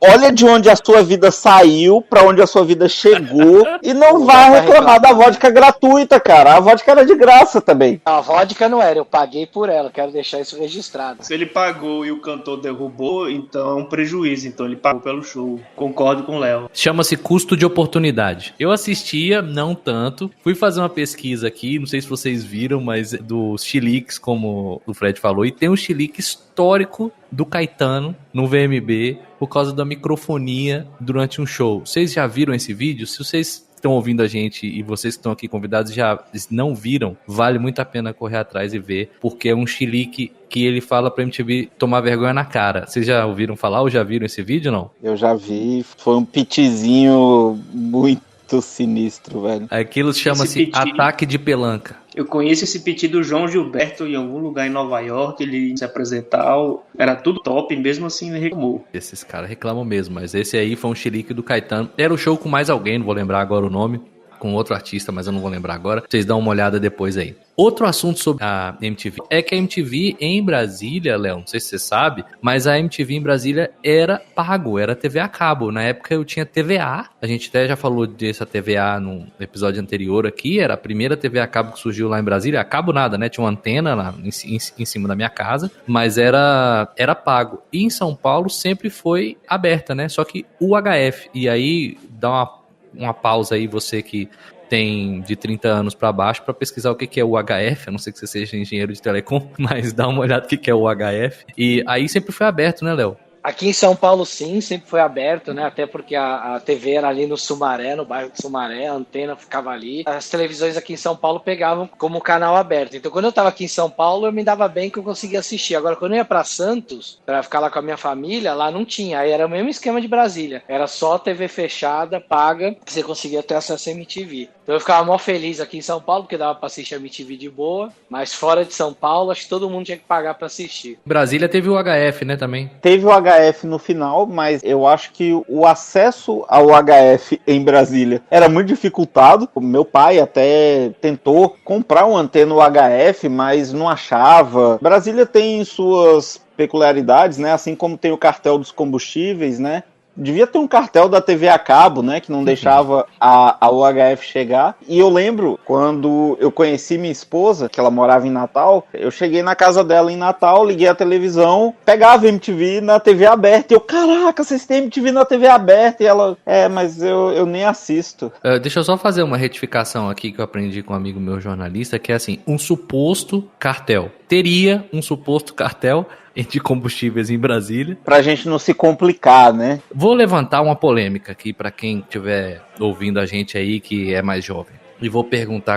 Olha de onde a sua vida saiu, pra onde a sua vida chegou, e não vai reclamar da vodka gratuita, cara. A vodka era de graça também. A vodka não era, eu paguei por ela, quero deixar isso registrado. Se ele pagou e o cantor derrubou, então é um prejuízo. Então ele pagou pelo show. Concordo com o Léo. Chama-se custo de oportunidade. Eu assistia, não tanto. Fui fazer uma pesquisa aqui, não sei se vocês viram, mas dos chiliques, como o Fred falou, e tem um chilique histórico do Caetano no VMB por causa da microfonia durante um show. Vocês já viram esse vídeo? Se vocês estão ouvindo a gente e vocês que estão aqui convidados já não viram, vale muito a pena correr atrás e ver, porque é um chilique que ele fala pra MTV tomar vergonha na cara. Vocês já ouviram falar ou já viram esse vídeo, não? Eu já vi, foi um pitizinho muito sinistro, velho. Aquilo chama-se ataque de pelanca. Eu conheço esse piti do João Gilberto em algum lugar em Nova York, ele se apresentar, era tudo top, mesmo assim ele reclamou. Esses caras reclamam mesmo, mas esse aí foi um chilique do Caetano. Era o show com mais alguém, não vou lembrar agora o nome, com outro artista, mas eu não vou lembrar agora. Vocês dão uma olhada depois aí. Outro assunto sobre a MTV é que a MTV em Brasília, Léo, não sei se você sabe, mas a MTV em Brasília era pago, era TV a cabo. Na época eu tinha TVA, a gente até já falou dessa TVA no episódio anterior aqui, era a primeira TV a cabo que surgiu lá em Brasília, a cabo nada, né? Tinha uma antena lá em cima da minha casa, mas era pago. E em São Paulo sempre foi aberta, né? Só que o UHF, e aí dá uma pausa aí, você que tem de 30 anos para baixo, para pesquisar o que é o UHF, a não ser que você seja engenheiro de telecom, mas dá uma olhada no que é o UHF. E aí sempre foi aberto, né, Léo? Aqui em São Paulo, sim, sempre foi aberto, né? Até porque a TV era ali no Sumaré, no bairro de Sumaré, a antena ficava ali. As televisões aqui em São Paulo pegavam como canal aberto. Então, quando eu estava aqui em São Paulo, eu me dava bem que eu conseguia assistir. Agora, quando eu ia para Santos, para ficar lá com a minha família, lá não tinha. Aí era o mesmo esquema de Brasília. Era só TV fechada, paga, que você conseguia ter acesso à MTV. Então eu ficava mó feliz aqui em São Paulo, porque dava pra assistir a MTV de boa. Mas fora de São Paulo, acho que todo mundo tinha que pagar pra assistir. Brasília teve o HF, né, também. Teve o HF no final, mas eu acho que o acesso ao HF em Brasília era muito dificultado. O meu pai até tentou comprar uma antena UHF, mas não achava. Brasília tem suas peculiaridades, né? Assim como tem o cartel dos combustíveis, né? Devia ter um cartel da TV a cabo, né, que não deixava a UHF chegar. E eu lembro, quando eu conheci minha esposa, que ela morava em Natal, eu cheguei na casa dela em Natal, liguei a televisão, pegava MTV na TV aberta. E eu, caraca, vocês têm MTV na TV aberta? E ela, mas eu nem assisto. Deixa eu só fazer uma retificação aqui que eu aprendi com um amigo meu jornalista, que é assim, um suposto cartel. Teria um suposto cartel de combustíveis em Brasília. Pra gente não se complicar, né? Vou levantar uma polêmica aqui pra quem estiver ouvindo a gente aí que é mais jovem. E vou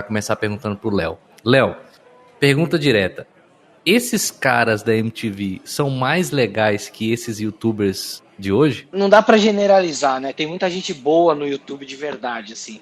começar perguntando pro Léo. Léo, pergunta direta. Esses caras da MTV são mais legais que esses youtubers de hoje? Não dá pra generalizar, né? Tem muita gente boa no YouTube de verdade, assim.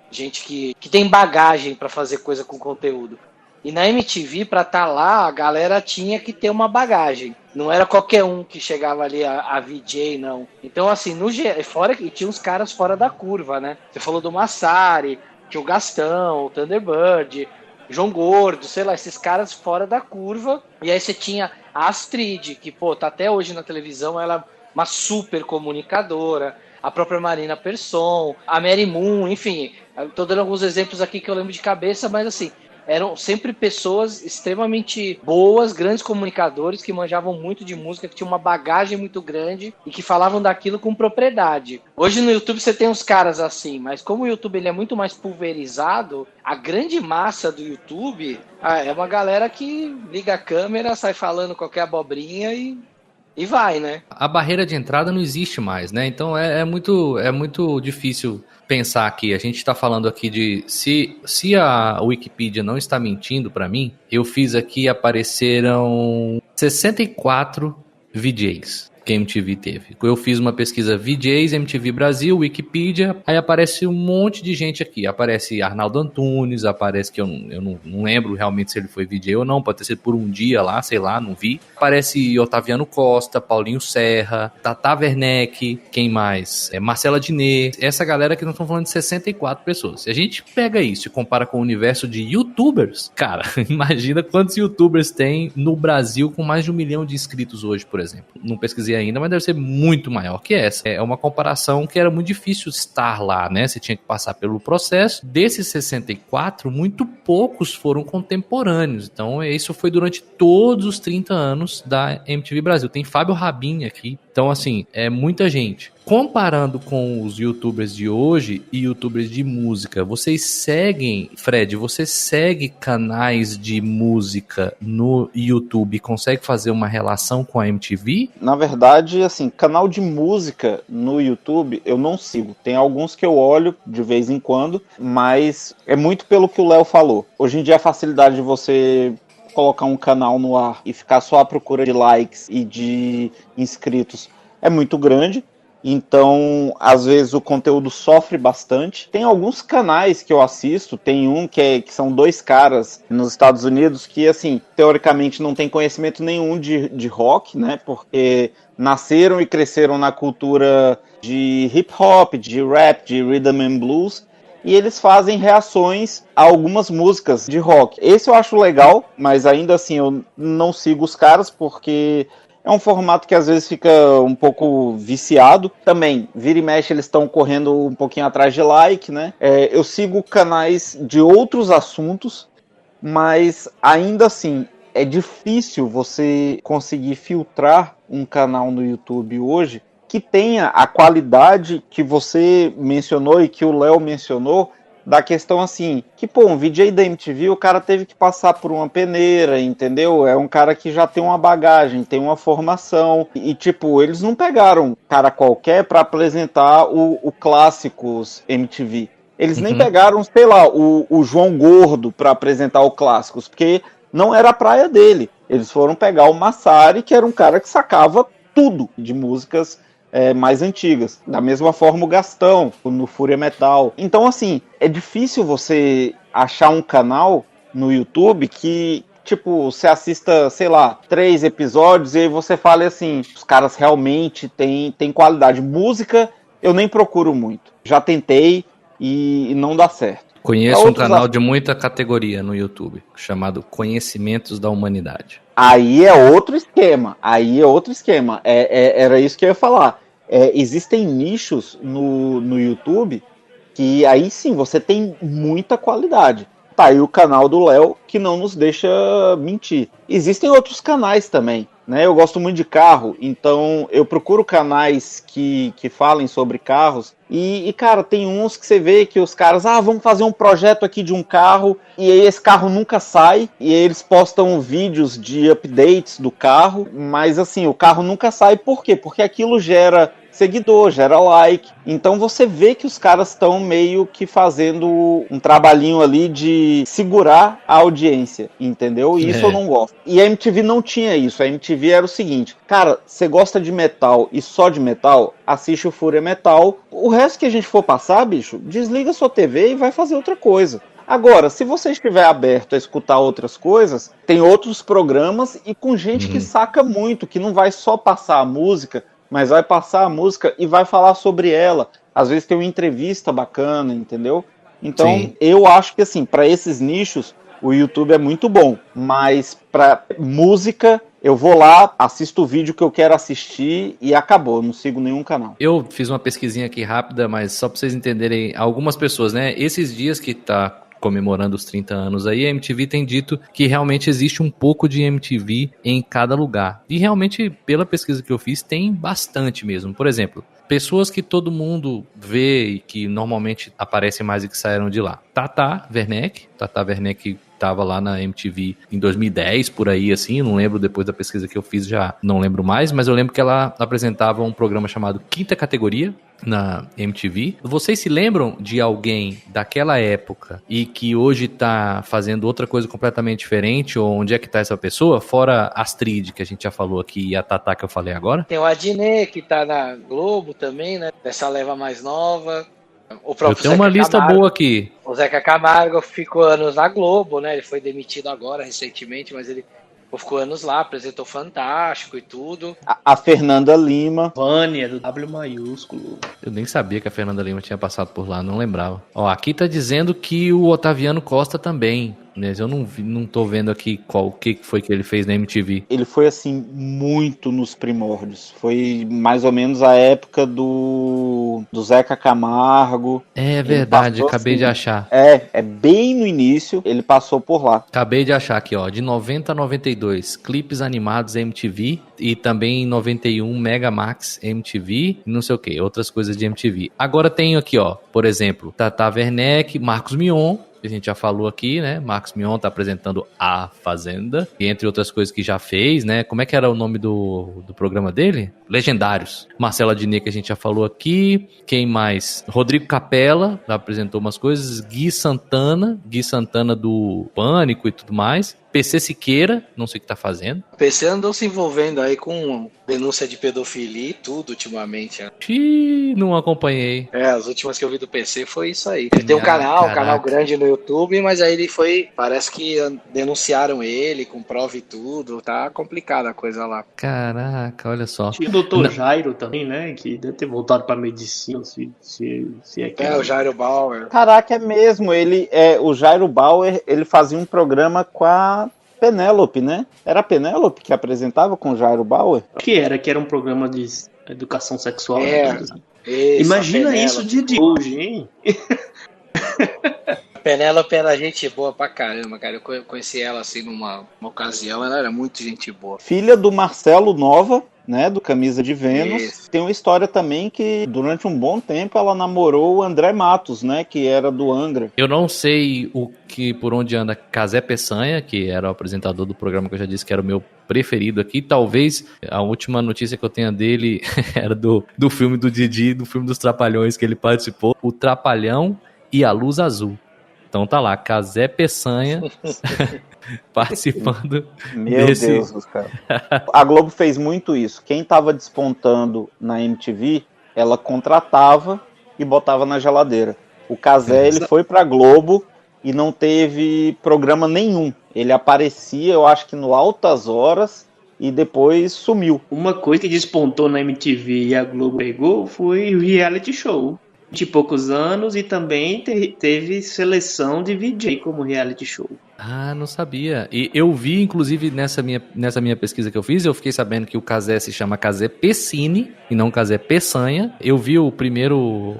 Gente que tem bagagem pra fazer coisa com conteúdo. E na MTV, pra estar lá, a galera tinha que ter uma bagagem. Não era qualquer um que chegava ali a VJ, não. Então, assim, fora que tinha uns caras fora da curva, né? Você falou do Massari, tinha o Gastão, o Thunderbird, João Gordo, sei lá, esses caras fora da curva. E aí você tinha a Astrid, que, pô, tá até hoje na televisão, ela é uma super comunicadora. A própria Marina Persson, a Mary Moon, enfim. Tô dando alguns exemplos aqui que eu lembro de cabeça, mas assim... Eram sempre pessoas extremamente boas, grandes comunicadores, que manjavam muito de música, que tinham uma bagagem muito grande e que falavam daquilo com propriedade. Hoje no YouTube você tem uns caras assim, mas como o YouTube ele é muito mais pulverizado, a grande massa do YouTube é uma galera que liga a câmera, sai falando qualquer abobrinha e vai, né? A barreira de entrada não existe mais, né? Então é muito difícil pensar aqui. A gente está falando aqui de... Se a Wikipedia não está mentindo para mim, eu fiz aqui, apareceram 64 VJs que a MTV teve. Eu fiz uma pesquisa VJs, MTV Brasil, Wikipedia, aí aparece um monte de gente aqui. Aparece Arnaldo Antunes, aparece que eu não lembro realmente se ele foi VJ ou não, pode ter sido por um dia lá, sei lá, não vi. Aparece Otaviano Costa, Paulinho Serra, Tata Werneck, quem mais? Marcela Diné, essa galera que nós estamos falando de 64 pessoas. Se a gente pega isso e compara com o universo de YouTubers, cara, imagina quantos YouTubers tem no Brasil com mais de 1 milhão de inscritos hoje, por exemplo. Não pesquisei ainda, mas deve ser muito maior que essa. É uma comparação que era muito difícil estar lá, né? Você tinha que passar pelo processo. Desses 64, muito poucos foram contemporâneos. Então, isso foi durante todos os 30 anos da MTV Brasil. Tem Fábio Rabin aqui. Então, assim, é muita gente. Comparando com os youtubers de hoje e youtubers de música, vocês seguem, Fred, você segue canais de música no YouTube e consegue fazer uma relação com a MTV? Na verdade, assim, canal de música no YouTube eu não sigo. Tem alguns que eu olho de vez em quando, mas é muito pelo que o Léo falou. Hoje em dia a facilidade de você colocar um canal no ar e ficar só à procura de likes e de inscritos é muito grande. Então, às vezes o conteúdo sofre bastante. Tem alguns canais que eu assisto, tem um que são 2 caras nos Estados Unidos que, assim, teoricamente não tem conhecimento nenhum de rock, né? Porque nasceram e cresceram na cultura de hip hop, de rap, de rhythm and blues. E eles fazem reações a algumas músicas de rock. Esse eu acho legal, mas ainda assim eu não sigo os caras porque... é um formato que às vezes fica um pouco viciado. Também, vira e mexe, eles estão correndo um pouquinho atrás de like, né? Eu sigo canais de outros assuntos, mas ainda assim, é difícil você conseguir filtrar um canal no YouTube hoje que tenha a qualidade que você mencionou e que o Léo mencionou da questão assim, que pô, um VJ da MTV, o cara teve que passar por uma peneira, entendeu? É um cara que já tem uma bagagem, tem uma formação, e tipo, eles não pegaram um cara qualquer pra apresentar o Clássicos MTV. Eles nem pegaram, sei lá, o João Gordo pra apresentar o Clássicos, porque não era a praia dele. Eles foram pegar o Massari, que era um cara que sacava tudo de músicas mais antigas. Da mesma forma o Gastão, no Fúria Metal. Então, assim, é difícil você achar um canal no YouTube que, tipo, você assista, sei lá, 3 episódios e aí você fale assim, os caras realmente têm qualidade. Música, eu nem procuro muito. Já tentei e não dá certo. Conheço um canal de muita categoria no YouTube, chamado Conhecimentos da Humanidade. Aí é outro esquema. Era isso que eu ia falar. Existem nichos no YouTube que aí sim você tem muita qualidade. Tá aí o canal do Léo que não nos deixa mentir. Existem outros canais também, né? Eu gosto muito de carro, então eu procuro canais que falem sobre carros. E, cara, tem uns que você vê que os caras, vamos fazer um projeto aqui de um carro, e aí esse carro nunca sai, e aí eles postam vídeos de updates do carro, mas assim, o carro nunca sai, por quê? Porque aquilo gera seguidor, gera like. Então você vê que os caras estão meio que fazendo um trabalhinho ali de segurar a audiência, entendeu? E isso eu não gosto. E a MTV não tinha isso. A MTV era o seguinte, cara, você gosta de metal e só de metal? Assiste o Fúria Metal. O resto que a gente for passar, bicho, desliga sua TV e vai fazer outra coisa. Agora, se você estiver aberto a escutar outras coisas, tem outros programas e com gente que saca muito, que não vai só passar a música, mas vai passar a música e vai falar sobre ela. Às vezes tem uma entrevista bacana, entendeu? Então, eu acho que assim, para esses nichos, o YouTube é muito bom. Mas para música, eu vou lá, assisto o vídeo que eu quero assistir e acabou. Não sigo nenhum canal. Eu fiz uma pesquisinha aqui rápida, mas só para vocês entenderem, algumas pessoas, né? Esses dias que tá comemorando os 30 anos aí, a MTV tem dito que realmente existe um pouco de MTV em cada lugar. E realmente, pela pesquisa que eu fiz, tem bastante mesmo. Por exemplo, pessoas que todo mundo vê e que normalmente aparecem mais e que saíram de lá. Tata Werneck estava lá na MTV em 2010, por aí assim, não lembro, depois da pesquisa que eu fiz já não lembro mais, mas eu lembro que ela apresentava um programa chamado Quinta Categoria na MTV. Vocês se lembram de alguém daquela época e que hoje tá fazendo outra coisa completamente diferente, ou onde é que tá essa pessoa? Fora a Astrid, que a gente já falou aqui, e a Tatá que eu falei agora. Tem o Adnet, que tá na Globo também, né? Dessa leva mais nova. O próprio eu tenho uma lista boa aqui. O Zeca Camargo ficou anos na Globo, né? Ele foi demitido agora, recentemente, mas ele ficou anos lá, apresentou Fantástico e tudo. A Fernanda Lima. Vânia, do W maiúsculo. Eu nem sabia que a Fernanda Lima tinha passado por lá, não lembrava. Ó, aqui tá dizendo que o Otaviano Costa também. Mas eu não tô vendo aqui o que foi que ele fez na MTV. Ele foi, assim, muito nos primórdios. Foi mais ou menos a época do Zeca Camargo. É verdade, passou, acabei assim, de achar. É bem no início, ele passou por lá. Acabei de achar aqui, ó, de 90 a 92, clipes animados MTV e também em 91, Megamax MTV, não sei o que, outras coisas de MTV. Agora tenho aqui, ó, por exemplo, Tata Werneck, Marcos Mion, que a gente já falou aqui, né? Marcos Mion tá apresentando A Fazenda, e entre outras coisas que já fez, né? Como é que era o nome do programa dele? Legendários. Marcelo Adnet, que a gente já falou aqui. Quem mais? Rodrigo Capella, apresentou umas coisas. Gui Santana do Pânico e tudo mais. PC Siqueira, não sei o que tá fazendo. O PC andou se envolvendo aí com denúncia de pedofilia e tudo ultimamente. Né? Xiii, não acompanhei. As últimas que eu vi do PC foi isso aí. Ele tem um canal grande no YouTube, mas aí ele foi, parece que denunciaram ele com prova e tudo, tá complicada a coisa lá. Caraca, olha só. Tinha o Dr. Jairo também, né, que deve ter voltado pra medicina, se é que o Jairo Bauer. Caraca, é mesmo, o Jairo Bauer, ele fazia um programa com a Penélope, né? Era a Penélope que apresentava com o Jairo Bauer? Que era um programa de educação sexual. Isso, imagina isso dia de hoje, hein? Penélope era gente boa pra caramba, cara. Eu conheci ela assim numa ocasião, ela era muito gente boa. Filha do Marcelo Nova, né, do Camisa de Vênus. Isso. Tem uma história também que durante um bom tempo ela namorou o André Matos, né, que era do Angra. Eu não sei por onde anda Casé Peçanha, que era o apresentador do programa que eu já disse que era o meu preferido aqui. Talvez a última notícia que eu tenha dele era do filme do Didi, do filme dos Trapalhões que ele participou, O Trapalhão e a Luz Azul. Então tá lá, Casé Peçanha participando Meu desse... Deus, cara. A Globo fez muito isso. Quem tava despontando na MTV, ela contratava e botava na geladeira. O Casé, ele foi pra Globo e não teve programa nenhum. Ele aparecia, eu acho que no Altas Horas, e depois sumiu. Uma coisa que despontou na MTV e a Globo pegou foi o reality show. De poucos anos, e também teve seleção de VJ como reality show. Ah, não sabia. E eu vi, inclusive, nessa minha pesquisa que eu fiz, eu fiquei sabendo que o Casé se chama Casé Pessini e não Casé Peçanha. Eu vi o primeiro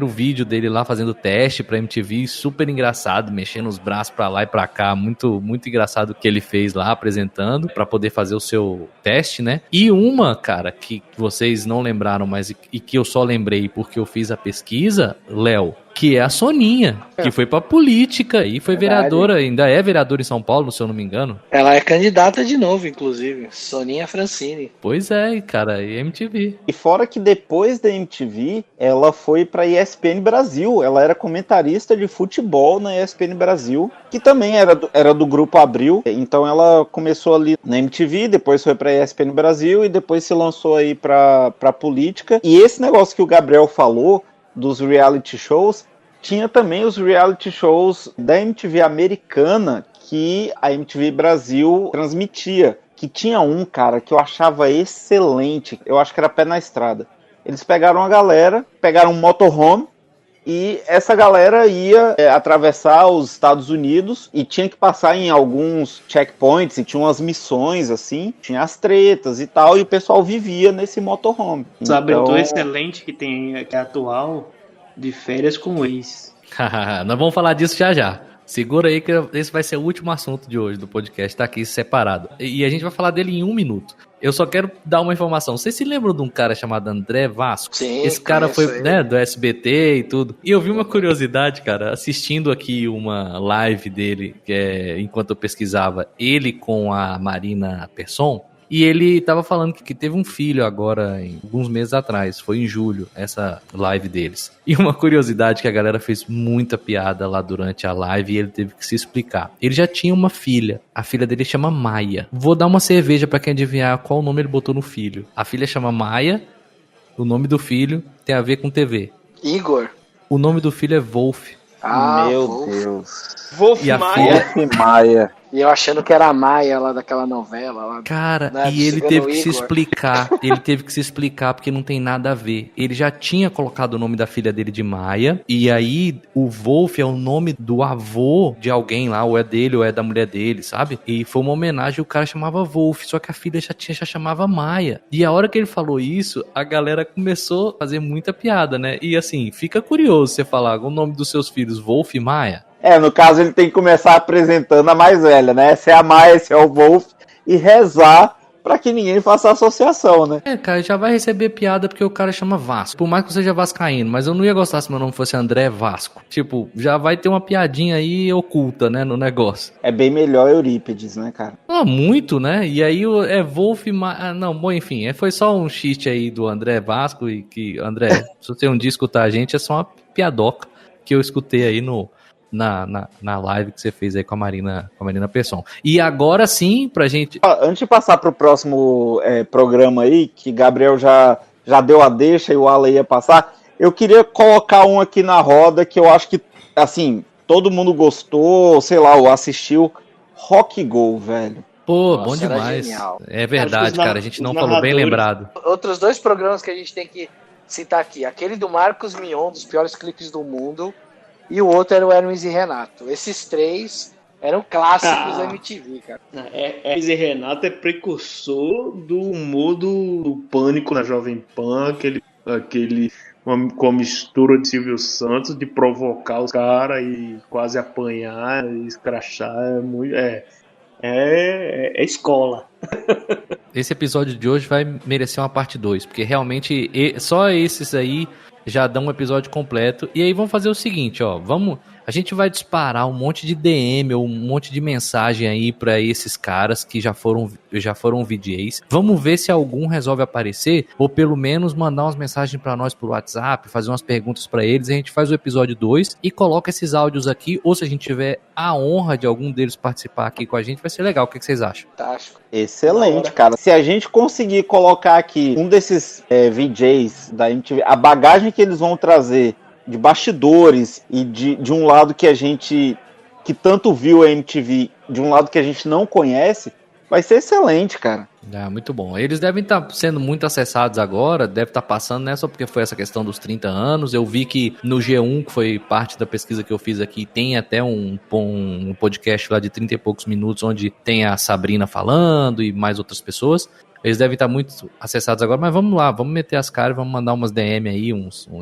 vídeo dele lá fazendo teste pra MTV, super engraçado, mexendo os braços pra lá e pra cá, muito, muito engraçado o que ele fez lá, apresentando, pra poder fazer o seu teste, né? E uma, cara, que vocês não lembraram, mas e que eu só lembrei porque eu fiz a pesquisa, Léo, que é a Soninha, que foi pra política e foi vereadora, ainda é vereadora em São Paulo, se eu não me engano. Ela é candidata de novo, inclusive. Soninha Francini. Pois é, cara, e MTV. E fora que depois da MTV, ela foi pra ESPN Brasil. Ela era comentarista de futebol na ESPN Brasil, que também era do Grupo Abril. Então ela começou ali na MTV, depois foi pra ESPN Brasil e depois se lançou aí pra política. E esse negócio que o Gabriel falou dos reality shows, tinha também os reality shows da MTV americana que a MTV Brasil transmitia, que tinha um, cara, que eu achava excelente, eu acho que era Pé na Estrada. Eles pegaram a galera, pegaram um motorhome, e essa galera ia atravessar os Estados Unidos e tinha que passar em alguns checkpoints e tinha umas missões assim, tinha as tretas e tal, e o pessoal vivia nesse motorhome. Sabe, então... eu tô excelente que tem que é atual de Férias com o Ex. Nós vamos falar disso já já. Segura aí que esse vai ser o último assunto de hoje do podcast, tá aqui separado. E a gente vai falar dele em 1 minuto. Eu só quero dar uma informação. Vocês se lembram de um cara chamado André Vasco? Sim, esse cara foi, ele. né, do SBT e tudo. E eu vi uma curiosidade, cara, assistindo aqui uma live dele, enquanto eu pesquisava, ele com a Marina Persson. E ele tava falando que teve um filho agora, alguns meses atrás, foi em julho, essa live deles. E uma curiosidade que a galera fez muita piada lá durante a live e ele teve que se explicar. Ele já tinha uma filha, a filha dele chama Maia. Vou dar uma cerveja pra quem adivinhar qual nome ele botou no filho. A filha chama Maia, o nome do filho tem a ver com TV. Igor. O nome do filho é Wolf. Meu Wolf. Deus. Wolf E a Maia. Wolf Maia. E eu achando que era a Maia lá daquela novela. Lá. Cara, Né, e ele Cigano teve que se Igor. explicar. Ele teve que se explicar porque não tem nada a ver. Ele já tinha colocado o nome da filha dele de Maia. E aí, o Wolf é o nome do avô de alguém lá, ou é dele, ou é da mulher dele, sabe? E foi uma homenagem, o cara chamava Wolf, só que a filha já chamava Maia. E a hora que ele falou isso, a galera começou a fazer muita piada, né? E assim, fica curioso você falar o nome dos seus filhos, Wolf e Maia. No caso ele tem que começar apresentando a mais velha, né? Essa é a Maia, esse é o Wolf, e rezar pra que ninguém faça associação, né? Cara, já vai receber piada porque o cara chama Vasco. Por mais que eu seja vascaíno, mas eu não ia gostar se meu nome fosse André Vasco. Tipo, já vai ter uma piadinha aí oculta, né, no negócio. É bem melhor Eurípides, né, cara? Muito, né? E aí é Wolf... Não, bom, enfim, foi só um xiste aí do André Vasco e que, André, se você um dia escutar a gente, é só uma piadoca que eu escutei aí na live que você fez aí com a Marina Persson. E agora sim, pra gente... Antes de passar pro próximo programa aí, que Gabriel já deu a deixa e o Alan ia passar, eu queria colocar um aqui na roda que eu acho que, assim, todo mundo gostou, sei lá, ou assistiu. Rock Go, velho. Pô, Nossa, bom era demais. genial. É verdade, cara, a gente não falou, bem narradores- lembrado. Outros 2 programas que a gente tem que citar aqui. Aquele do Marcos Mion, dos piores clipes do mundo. E o outro era o Hermes e Renato. Esses 3 eram clássicos da MTV, cara. Hermes e Renato é precursor do humor do Pânico na Jovem Pan, aquele com a mistura de Silvio Santos, de provocar os caras e quase apanhar e escrachar. É escola. esse episódio de hoje vai merecer uma parte 2, porque realmente só esses aí já dão um episódio completo. E aí vamos fazer o seguinte, ó, a gente vai disparar um monte de DM ou um monte de mensagem aí pra esses caras que já foram VJs. Vamos ver se algum resolve aparecer, ou pelo menos mandar umas mensagens pra nós por WhatsApp, fazer umas perguntas pra eles. A gente faz o episódio 2 e coloca esses áudios aqui, ou se a gente tiver a honra de algum deles participar aqui com a gente, vai ser legal. O que vocês acham? Fantástico. Excelente, cara. Se a gente conseguir colocar aqui um desses VJs da MTV, a bagagem que eles vão trazer de bastidores e de um lado que a gente, que tanto viu a MTV, de um lado que a gente não conhece, vai ser excelente, cara. Muito bom. Eles devem estar sendo muito acessados agora, deve estar passando, né, só porque foi essa questão dos 30 anos. Eu vi que no G1, que foi parte da pesquisa que eu fiz aqui, tem até um podcast lá de 30 e poucos minutos, onde tem a Sabrina falando e mais outras pessoas. Eles devem estar muito acessados agora, mas vamos lá, vamos meter as caras, vamos mandar umas DM aí,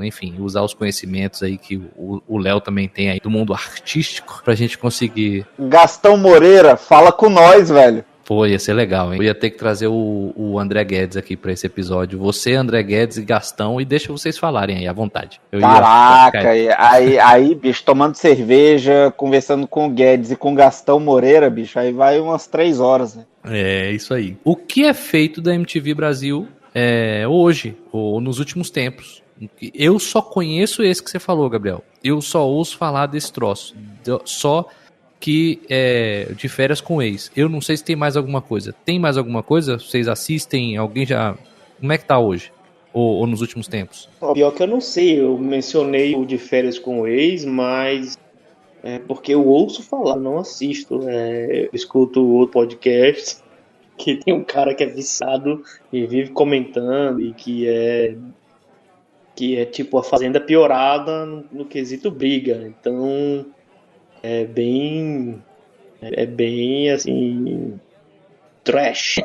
enfim, usar os conhecimentos aí que o Léo também tem aí do mundo artístico pra gente conseguir. Gastão Moreira, fala com nós, velho. Pô, ia ser legal, hein? Eu ia ter que trazer o André Guedes aqui pra esse episódio. Você, André Guedes e Gastão, e deixa vocês falarem aí, à vontade. Caraca, aí, bicho, tomando cerveja, conversando com o Guedes e com o Gastão Moreira, bicho, aí vai umas 3 horas, né? É, isso aí. O que é feito da MTV Brasil hoje, ou nos últimos tempos? Eu só conheço esse que você falou, Gabriel. Eu só ouço falar desse troço. Só que de férias com ex. Eu não sei se tem mais alguma coisa. Tem mais alguma coisa? Vocês assistem? Alguém já... Como é que tá hoje? Ou nos últimos tempos? Pior que eu não sei. Eu mencionei o de férias com o ex, mas... porque eu ouço falar, não assisto. Eu escuto outro podcast que tem um cara que é viciado e vive comentando e que é tipo a Fazenda piorada no quesito briga. Então é bem assim, trash.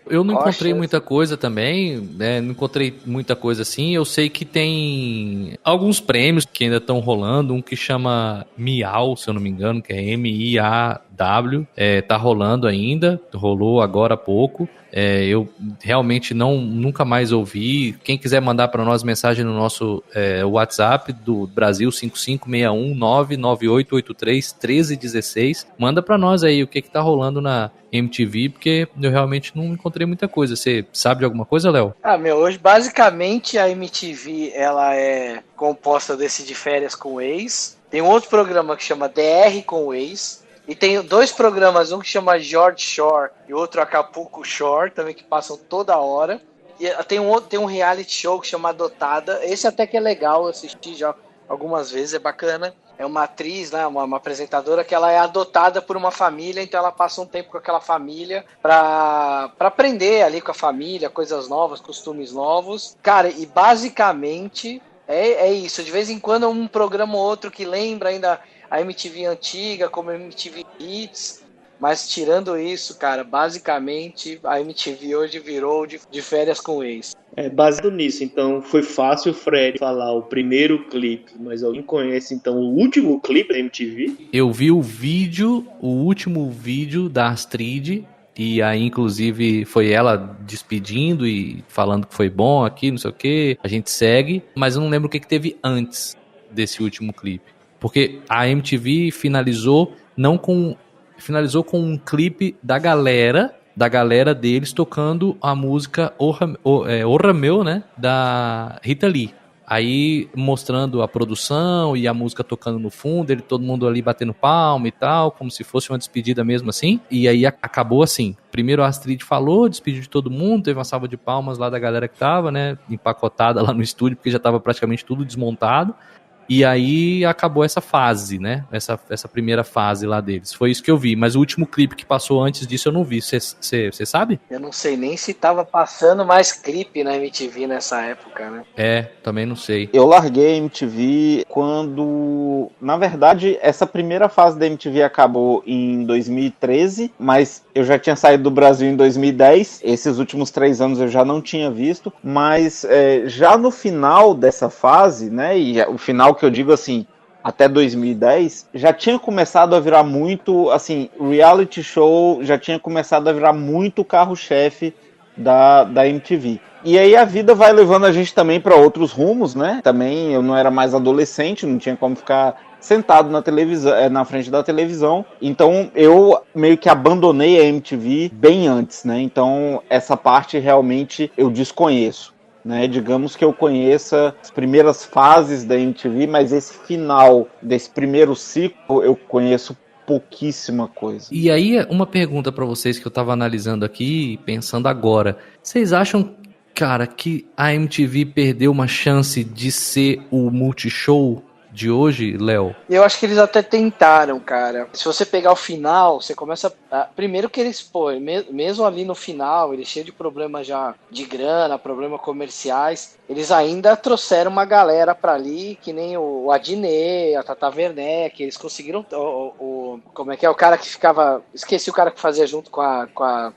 Eu não encontrei muita coisa também, né? Não encontrei muita coisa assim. Eu sei que tem alguns prêmios que ainda estão rolando. Um que chama Miau, se eu não me engano, que é M-I-A-W. Tá rolando ainda. Rolou agora há pouco. Eu realmente nunca mais ouvi. Quem quiser mandar para nós mensagem no nosso WhatsApp do Brasil 5561-99883-1316, manda para nós aí o que tá rolando na MTV, porque eu realmente não encontrei muita coisa. Você sabe de alguma coisa, Léo? Hoje basicamente a MTV ela é composta desse de férias com o ex. Tem um outro programa que chama DR com o ex. E tem 2 programas, um que chama George Shore e outro Acapulco Shore, também que passam toda hora. E tem um reality show que chama Adotada. Esse até que é legal, eu assisti já algumas vezes, é bacana. É uma atriz, né, uma apresentadora que ela é adotada por uma família, então ela passa um tempo com aquela família pra aprender ali com a família, coisas novas, costumes novos. Cara, e basicamente é isso. De vez em quando um programa ou outro que lembra ainda a MTV antiga, como a MTV Hits, mas tirando isso, cara, basicamente a MTV hoje virou de férias com o ex. Baseado nisso, então foi fácil o Fred falar o primeiro clipe, mas alguém conhece então o último clipe da MTV? Eu vi o último vídeo da Astrid, e aí inclusive foi ela despedindo e falando que foi bom aqui, não sei o que, a gente segue, mas eu não lembro o que teve antes desse último clipe. Porque a MTV finalizou com um clipe da galera deles tocando a música O Rameu, né, da Rita Lee. Aí mostrando a produção e a música tocando no fundo, todo mundo ali batendo palma e tal, como se fosse uma despedida mesmo assim. E aí acabou assim. Primeiro a Astrid falou, despediu de todo mundo, teve uma salva de palmas lá da galera que tava, né, empacotada lá no estúdio, porque já tava praticamente tudo desmontado. E aí acabou essa fase, né? Essa primeira fase lá deles. Foi isso que eu vi. Mas o último clipe que passou antes disso eu não vi. Você sabe? Eu não sei nem se tava passando mais clipe na MTV nessa época, né? Também não sei. Eu larguei a MTV quando... Na verdade, essa primeira fase da MTV acabou em 2013, mas eu já tinha saído do Brasil em 2010. Esses últimos 3 anos eu já não tinha visto. Mas já no final dessa fase, né? E o final que eu digo assim, até 2010, já tinha começado a virar muito, assim, reality show já tinha começado a virar muito carro-chefe da MTV. E aí a vida vai levando a gente também para outros rumos, né? Também eu não era mais adolescente, não tinha como ficar sentado na televisão, na frente da televisão. Então eu meio que abandonei a MTV bem antes, né? Então essa parte realmente eu desconheço, né? Digamos que eu conheça as primeiras fases da MTV, mas esse final desse primeiro ciclo eu conheço pouquíssima coisa. E aí, uma pergunta pra vocês que eu tava analisando aqui, pensando agora. Vocês acham, cara, que a MTV perdeu uma chance de ser o Multishow de hoje, Léo? Eu acho que eles até tentaram, cara. Se você pegar o final, você começa... Primeiro que eles, mesmo ali no final, eles cheios de problemas já de grana, problemas comerciais, eles ainda trouxeram uma galera pra ali, que nem o Adnet, a Tata Werneck, eles conseguiram... como é que é? O cara que ficava... Esqueci o cara que fazia junto com a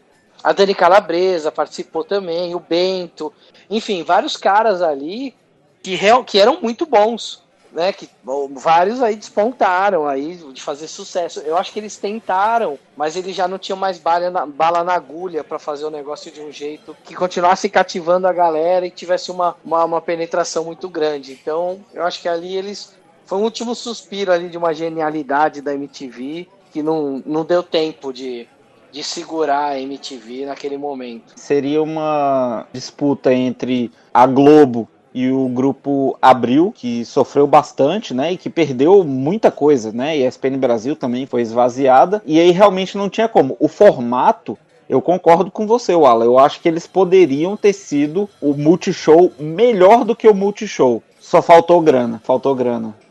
Dani Calabresa, participou também, o Bento, enfim, vários caras ali que eram muito bons, né, que vários aí despontaram aí de fazer sucesso. Eu acho que eles tentaram, mas eles já não tinham mais bala na agulha para fazer o negócio de um jeito que continuasse cativando a galera e tivesse uma penetração muito grande. Então, eu acho que ali foi um último suspiro ali de uma genialidade da MTV que não deu tempo de segurar a MTV naquele momento. Seria uma disputa entre a Globo e o grupo Abril, que sofreu bastante, né, e que perdeu muita coisa, né, e a ESPN Brasil também foi esvaziada, e aí realmente não tinha como. O formato, eu concordo com você, Wala, eu acho que eles poderiam ter sido o Multishow melhor do que o Multishow. Só faltou grana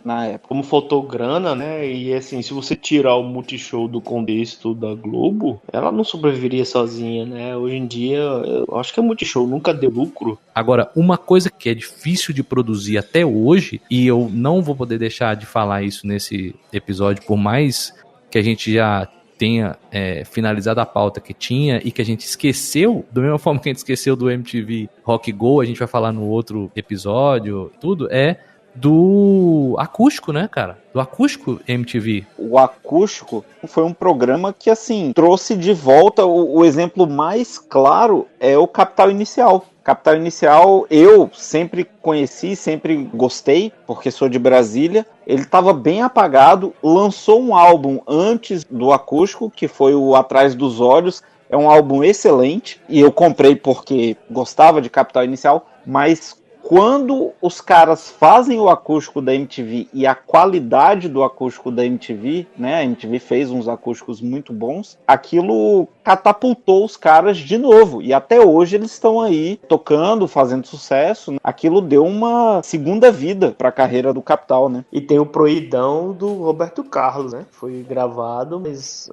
na época. Como faltou grana, né? E assim, se você tirar o Multishow do contexto da Globo, ela não sobreviveria sozinha, né? Hoje em dia, eu acho que a Multishow nunca deu lucro. Agora, uma coisa que é difícil de produzir até hoje, e eu não vou poder deixar de falar isso nesse episódio, por mais que a gente já tenha finalizado a pauta que tinha e que a gente esqueceu, da mesma forma que a gente esqueceu do MTV Rock Go, a gente vai falar no outro episódio, tudo, do acústico, né, cara? Do acústico MTV. O acústico foi um programa que, assim, trouxe de volta o exemplo mais claro é o Capital Inicial. Capital Inicial eu sempre conheci, sempre gostei, porque sou de Brasília. Ele estava bem apagado, lançou um álbum antes do acústico, que foi o Atrás dos Olhos. É um álbum excelente, e eu comprei porque gostava de Capital Inicial, mas quando os caras fazem o acústico da MTV e a qualidade do acústico da MTV, né, a MTV fez uns acústicos muito bons, aquilo catapultou os caras de novo, e até hoje eles estão aí tocando, fazendo sucesso, né? Aquilo deu uma segunda vida para a carreira do Capital, né? E tem o Proidão do Roberto Carlos, né? Foi gravado, mas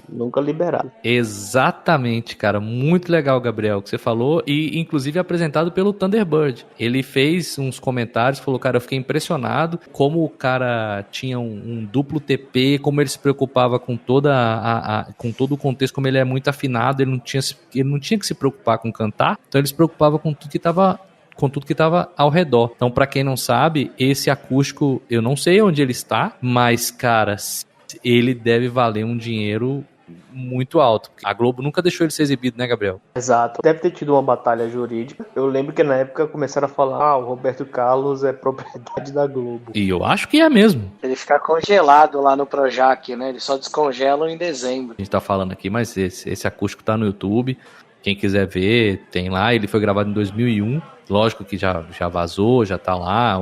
nunca liberado. Exatamente, cara, muito legal, Gabriel, que você falou, e inclusive apresentado pelo Thunderbird. Ele fez uns comentários, falou, cara, eu fiquei impressionado como o cara tinha um duplo TP, como ele se preocupava com todo o contexto, como ele é muito afinado, ele não tinha que se preocupar com cantar, então ele se preocupava com tudo que estava ao redor. Então, pra quem não sabe, esse acústico, eu não sei onde ele está, mas, cara, ele deve valer um dinheiro muito alto. A Globo nunca deixou ele ser exibido, né, Gabriel? Exato. Deve ter tido uma batalha jurídica. Eu lembro que na época começaram a falar, o Roberto Carlos é propriedade da Globo. E eu acho que é mesmo. Ele fica congelado lá no Projac, né? Eles só descongelam em dezembro. A gente tá falando aqui, mas esse acústico tá no YouTube. Quem quiser ver, tem lá. Ele foi gravado em 2001. Lógico que já vazou, já tá lá.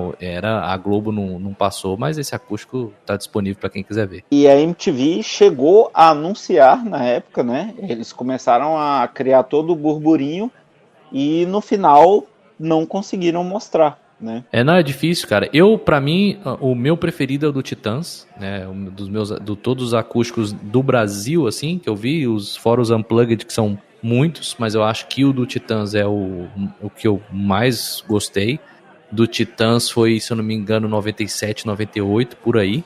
A Globo não passou, mas esse acústico tá disponível para quem quiser ver. E a MTV chegou a anunciar na época, né? Eles começaram a criar todo o burburinho e no final não conseguiram mostrar, né? Não é difícil, cara. Pra mim, o meu preferido é o do Titãs, né? Todos os acústicos do Brasil, assim, que eu vi, fora os Unplugged, que são muitos, mas eu acho que o do Titãs é o que eu mais gostei. Do Titãs foi, se eu não me engano, 97, 98, por aí.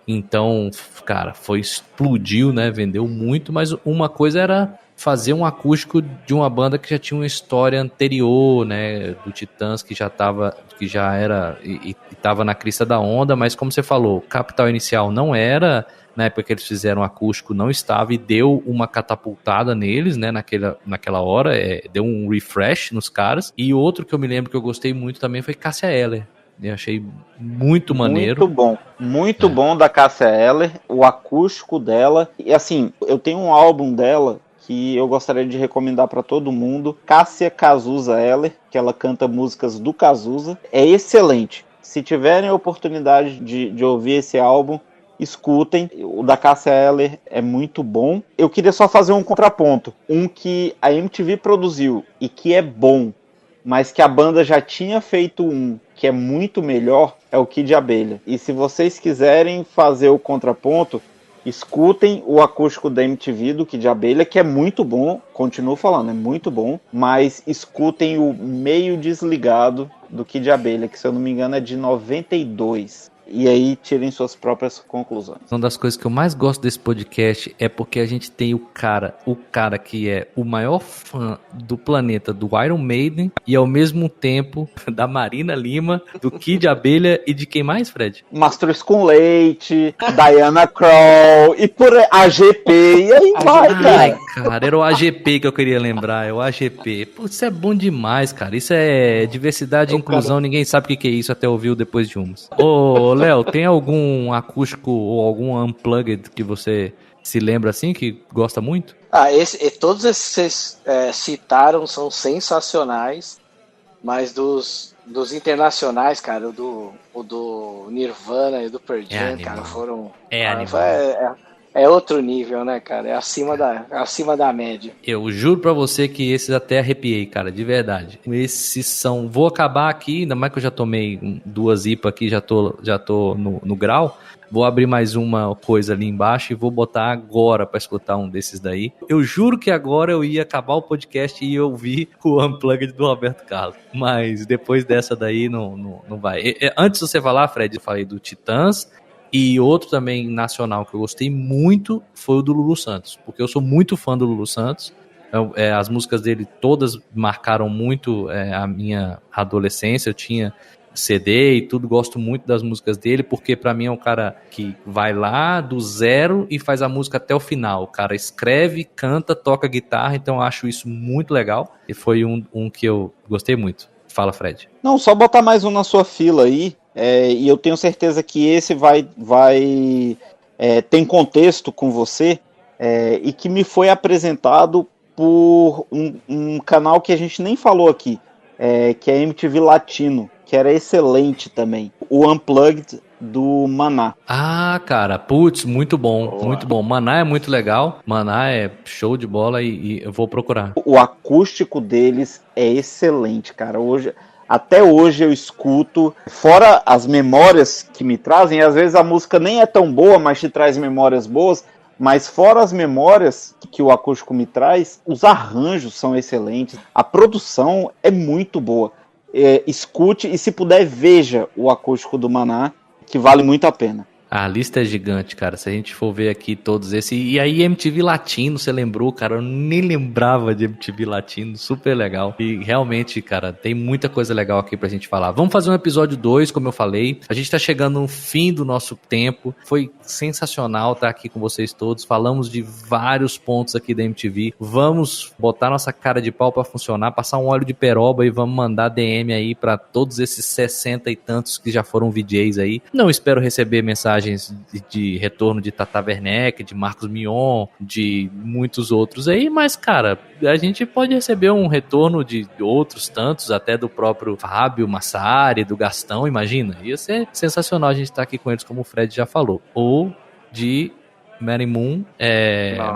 Então, cara, explodiu, né? Vendeu muito, mas uma coisa era fazer um acústico de uma banda que já tinha uma história anterior, né, do Titãs, que já era e tava na crista da onda, mas como você falou, Capital Inicial não era, na época que eles fizeram o acústico, não estava, e deu uma catapultada neles, né, naquela hora, deu um refresh nos caras. E outro que eu me lembro que eu gostei muito também foi Cássia Eller. Eu achei muito maneiro. Muito bom da Cássia Eller, o acústico dela. E assim, eu tenho um álbum dela que eu gostaria de recomendar para todo mundo, Cássia Cazuza Eller, que ela canta músicas do Cazuza. É excelente. Se tiverem a oportunidade de ouvir esse álbum, escutem. O da Cássia Eller é muito bom. Eu queria só fazer um contraponto. Um que a MTV produziu e que é bom, mas que a banda já tinha feito um que é muito melhor, é o Kid Abelha. E se vocês quiserem fazer o contraponto, escutem o acústico da MTV do Kid Abelha, que é muito bom, continuo falando, é muito bom, mas escutem o meio desligado do Kid Abelha, que se eu não me engano é de 92. E aí tirem suas próprias conclusões. Uma das coisas que eu mais gosto desse podcast é porque a gente tem o cara que é o maior fã do planeta do Iron Maiden e ao mesmo tempo da Marina Lima, do Kid Abelha e de quem mais, Fred? Mastruz com Leite, Diana Krall e por AGP, e aí vai, cara. Cara, era o AGP que eu queria lembrar, é o AGP. Pô, isso é bom demais, cara. Isso é diversidade e inclusão, ninguém sabe o que é isso até ouvir depois de umas. Ô, Léo, tem algum acústico ou algum unplugged que você se lembra assim, que gosta muito? Todos esses que vocês citaram são sensacionais, mas dos internacionais, cara, o do Nirvana e do Pearl Jam, cara, foram... É outro nível, né, cara? É acima da média. Eu juro pra você que esses até arrepiei, cara, de verdade. Esses são... Vou acabar aqui, ainda mais que eu já tomei 2 IPA aqui, já tô no grau. Vou abrir mais uma coisa ali embaixo e vou botar agora pra escutar um desses daí. Eu juro que agora eu ia acabar o podcast e ia ouvir o Unplugged do Roberto Carlos. Mas depois dessa daí não vai. Antes de você falar, Fred, eu falei do Titãs. E outro também nacional que eu gostei muito foi o do Lulu Santos, porque eu sou muito fã do Lulu Santos. As músicas dele todas marcaram muito a minha adolescência. Eu tinha CD e tudo, gosto muito das músicas dele, porque pra mim é um cara que vai lá do zero e faz a música até o final. O cara escreve, canta, toca guitarra, então eu acho isso muito legal. E foi um que eu gostei muito. Fala, Fred. Não, só botar mais um na sua fila aí. E eu tenho certeza que esse tem contexto com você, e que me foi apresentado por um canal que a gente nem falou aqui, que é MTV Latino, que era excelente também, o Unplugged do Maná. Ah, cara, putz, muito bom, muito bom. Maná é muito legal, Maná é show de bola e eu vou procurar. O acústico deles é excelente, cara. Até hoje eu escuto, fora as memórias que me trazem, às vezes a música nem é tão boa, mas te traz memórias boas, mas fora as memórias que o acústico me traz, os arranjos são excelentes, a produção é muito boa. Escute e se puder veja o acústico do Maná, que vale muito a pena. A lista é gigante, cara, se a gente for ver aqui todos esses. E aí MTV Latino, você lembrou, cara, eu nem lembrava de MTV Latino, super legal. E realmente, cara, tem muita coisa legal aqui pra gente falar. Vamos fazer um episódio 2, como eu falei. A gente tá chegando no fim do nosso tempo. Foi sensacional estar aqui com vocês todos. Falamos de vários pontos aqui da MTV. Vamos botar nossa cara de pau pra funcionar, passar um óleo de peroba e vamos mandar DM aí pra todos esses 60 e tantos que já foram VJs aí. Não espero receber mensagens de retorno de Tata Werneck, de Marcos Mion, de muitos outros aí, mas, cara, a gente pode receber um retorno de outros tantos, até do próprio Fábio Massari, do Gastão, imagina. Ia ser sensacional a gente estar aqui com eles, como o Fred já falou. Ou de Mary Moon,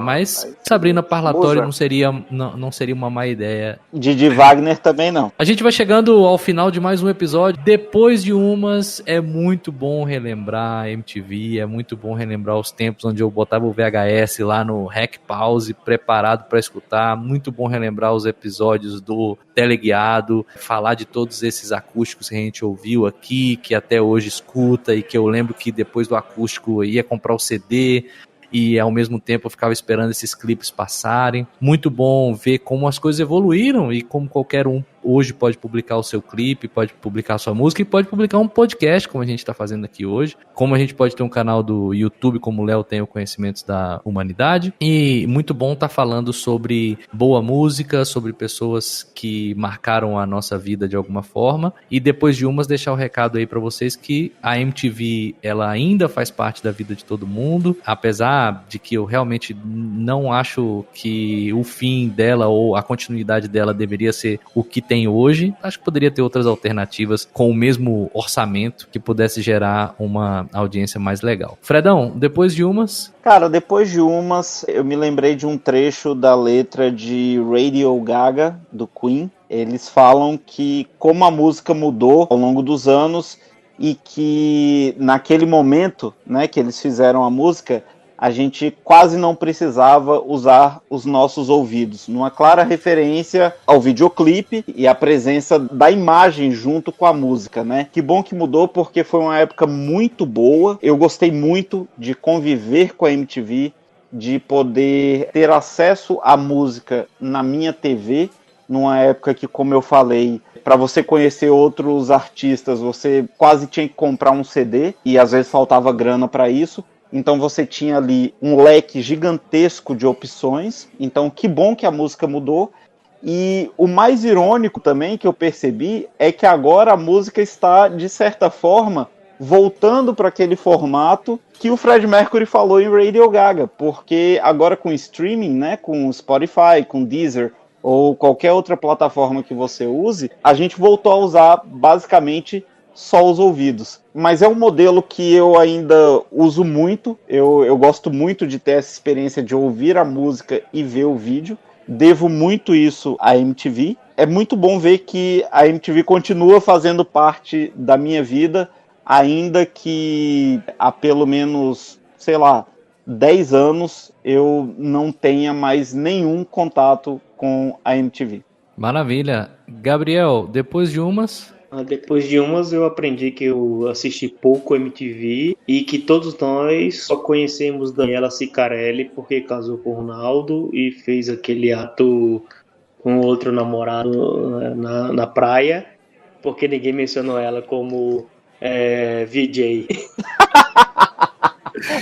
mas Sabrina Parlatório não seria uma má ideia. Didi Wagner também não. A gente vai chegando ao final de mais um episódio. Depois de umas, é muito bom relembrar a MTV, é muito bom relembrar os tempos onde eu botava o VHS lá no Rec Pause, preparado para escutar. Muito bom relembrar os episódios do Teleguiado, falar de todos esses acústicos que a gente ouviu aqui, que até hoje escuta, e que eu lembro que depois do acústico eu ia comprar o CD. e ao mesmo tempo eu ficava esperando esses clipes passarem. Muito bom ver como as coisas evoluíram e como qualquer um hoje pode publicar o seu clipe, pode publicar a sua música e pode publicar um podcast, como a gente está fazendo aqui hoje. Como a gente pode ter um canal do YouTube, como o Léo tem o Conhecimentos da Humanidade. E muito bom estar falando sobre boa música, sobre pessoas que marcaram a nossa vida de alguma forma. E depois de umas, deixar o recado aí para vocês que a MTV, ela ainda faz parte da vida de todo mundo, apesar de que eu realmente não acho que o fim dela ou a continuidade dela deveria ser o que tem hoje. Acho que poderia ter outras alternativas com o mesmo orçamento que pudesse gerar uma audiência mais legal. Fredão, depois de umas... Cara, depois de umas, eu me lembrei de um trecho da letra de Radio Gaga, do Queen. Eles falam que como a música mudou ao longo dos anos e que naquele momento, né, que eles fizeram a música, a gente quase não precisava usar os nossos ouvidos, numa clara referência ao videoclipe e à presença da imagem junto com a música, né? Que bom que mudou, porque foi uma época muito boa. Eu gostei muito de conviver com a MTV, de poder ter acesso à música na minha TV, numa época que, como eu falei, para você conhecer outros artistas, você quase tinha que comprar um CD, e às vezes faltava grana para isso. Então você tinha ali um leque gigantesco de opções. Então que bom que a música mudou. E o mais irônico também que eu percebi é que agora a música está, de certa forma, voltando para aquele formato que o Fred Mercury falou em Radio Gaga. Porque agora com streaming, né, com Spotify, com Deezer ou qualquer outra plataforma que você use, a gente voltou a usar basicamente só os ouvidos. Mas é um modelo que eu ainda uso muito. Eu gosto muito de ter essa experiência de ouvir a música e ver o vídeo. Devo muito isso à MTV. É muito bom ver que a MTV continua fazendo parte da minha vida, ainda que há pelo menos, 10 anos eu não tenha mais nenhum contato com a MTV. Maravilha. Gabriel, depois de umas... Depois de umas eu aprendi que eu assisti pouco MTV e que todos nós só conhecemos Daniela Cicarelli porque casou com o Ronaldo e fez aquele ato com outro namorado na praia, porque ninguém mencionou ela como VJ.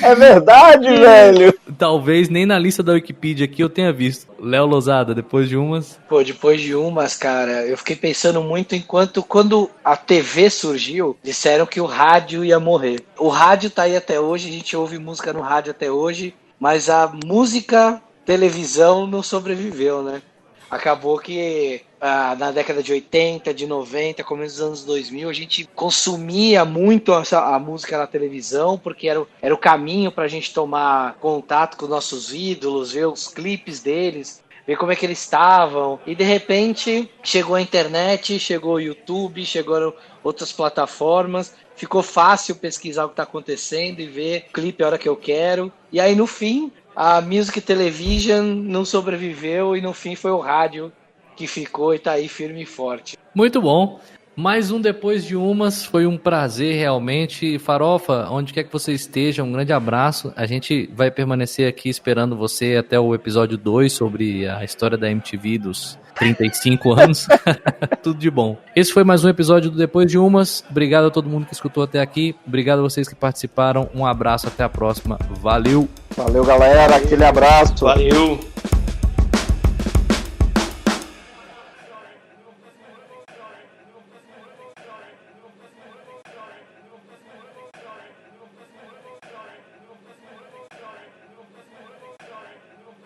É verdade, velho! Talvez nem na lista da Wikipedia aqui eu tenha visto. Léo Losada, depois de umas... Pô, depois de umas, cara, eu fiquei pensando muito quando a TV surgiu, disseram que o rádio ia morrer. O rádio tá aí até hoje, a gente ouve música no rádio até hoje, mas a música, televisão não sobreviveu, né? Acabou que na década de 80, de 90, começo dos anos 2000, a gente consumia muito a música na televisão, porque era o caminho pra gente tomar contato com nossos ídolos, ver os clipes deles, ver como é que eles estavam. E de repente chegou a internet, chegou o YouTube, chegaram outras plataformas, ficou fácil pesquisar o que está acontecendo e ver clipe a hora que eu quero. E aí no fim, a Music Television não sobreviveu e no fim foi o rádio que ficou e tá aí firme e forte. Muito bom. Mais um Depois de Umas, foi um prazer realmente. Farofa, onde quer que você esteja, um grande abraço. A gente vai permanecer aqui esperando você até o episódio 2 sobre a história da MTV dos 35 anos. Tudo de bom. Esse foi mais um episódio do Depois de Umas. Obrigado a todo mundo que escutou até aqui. Obrigado a vocês que participaram. Um abraço, até a próxima. Valeu! Valeu, galera. Aquele abraço. Valeu!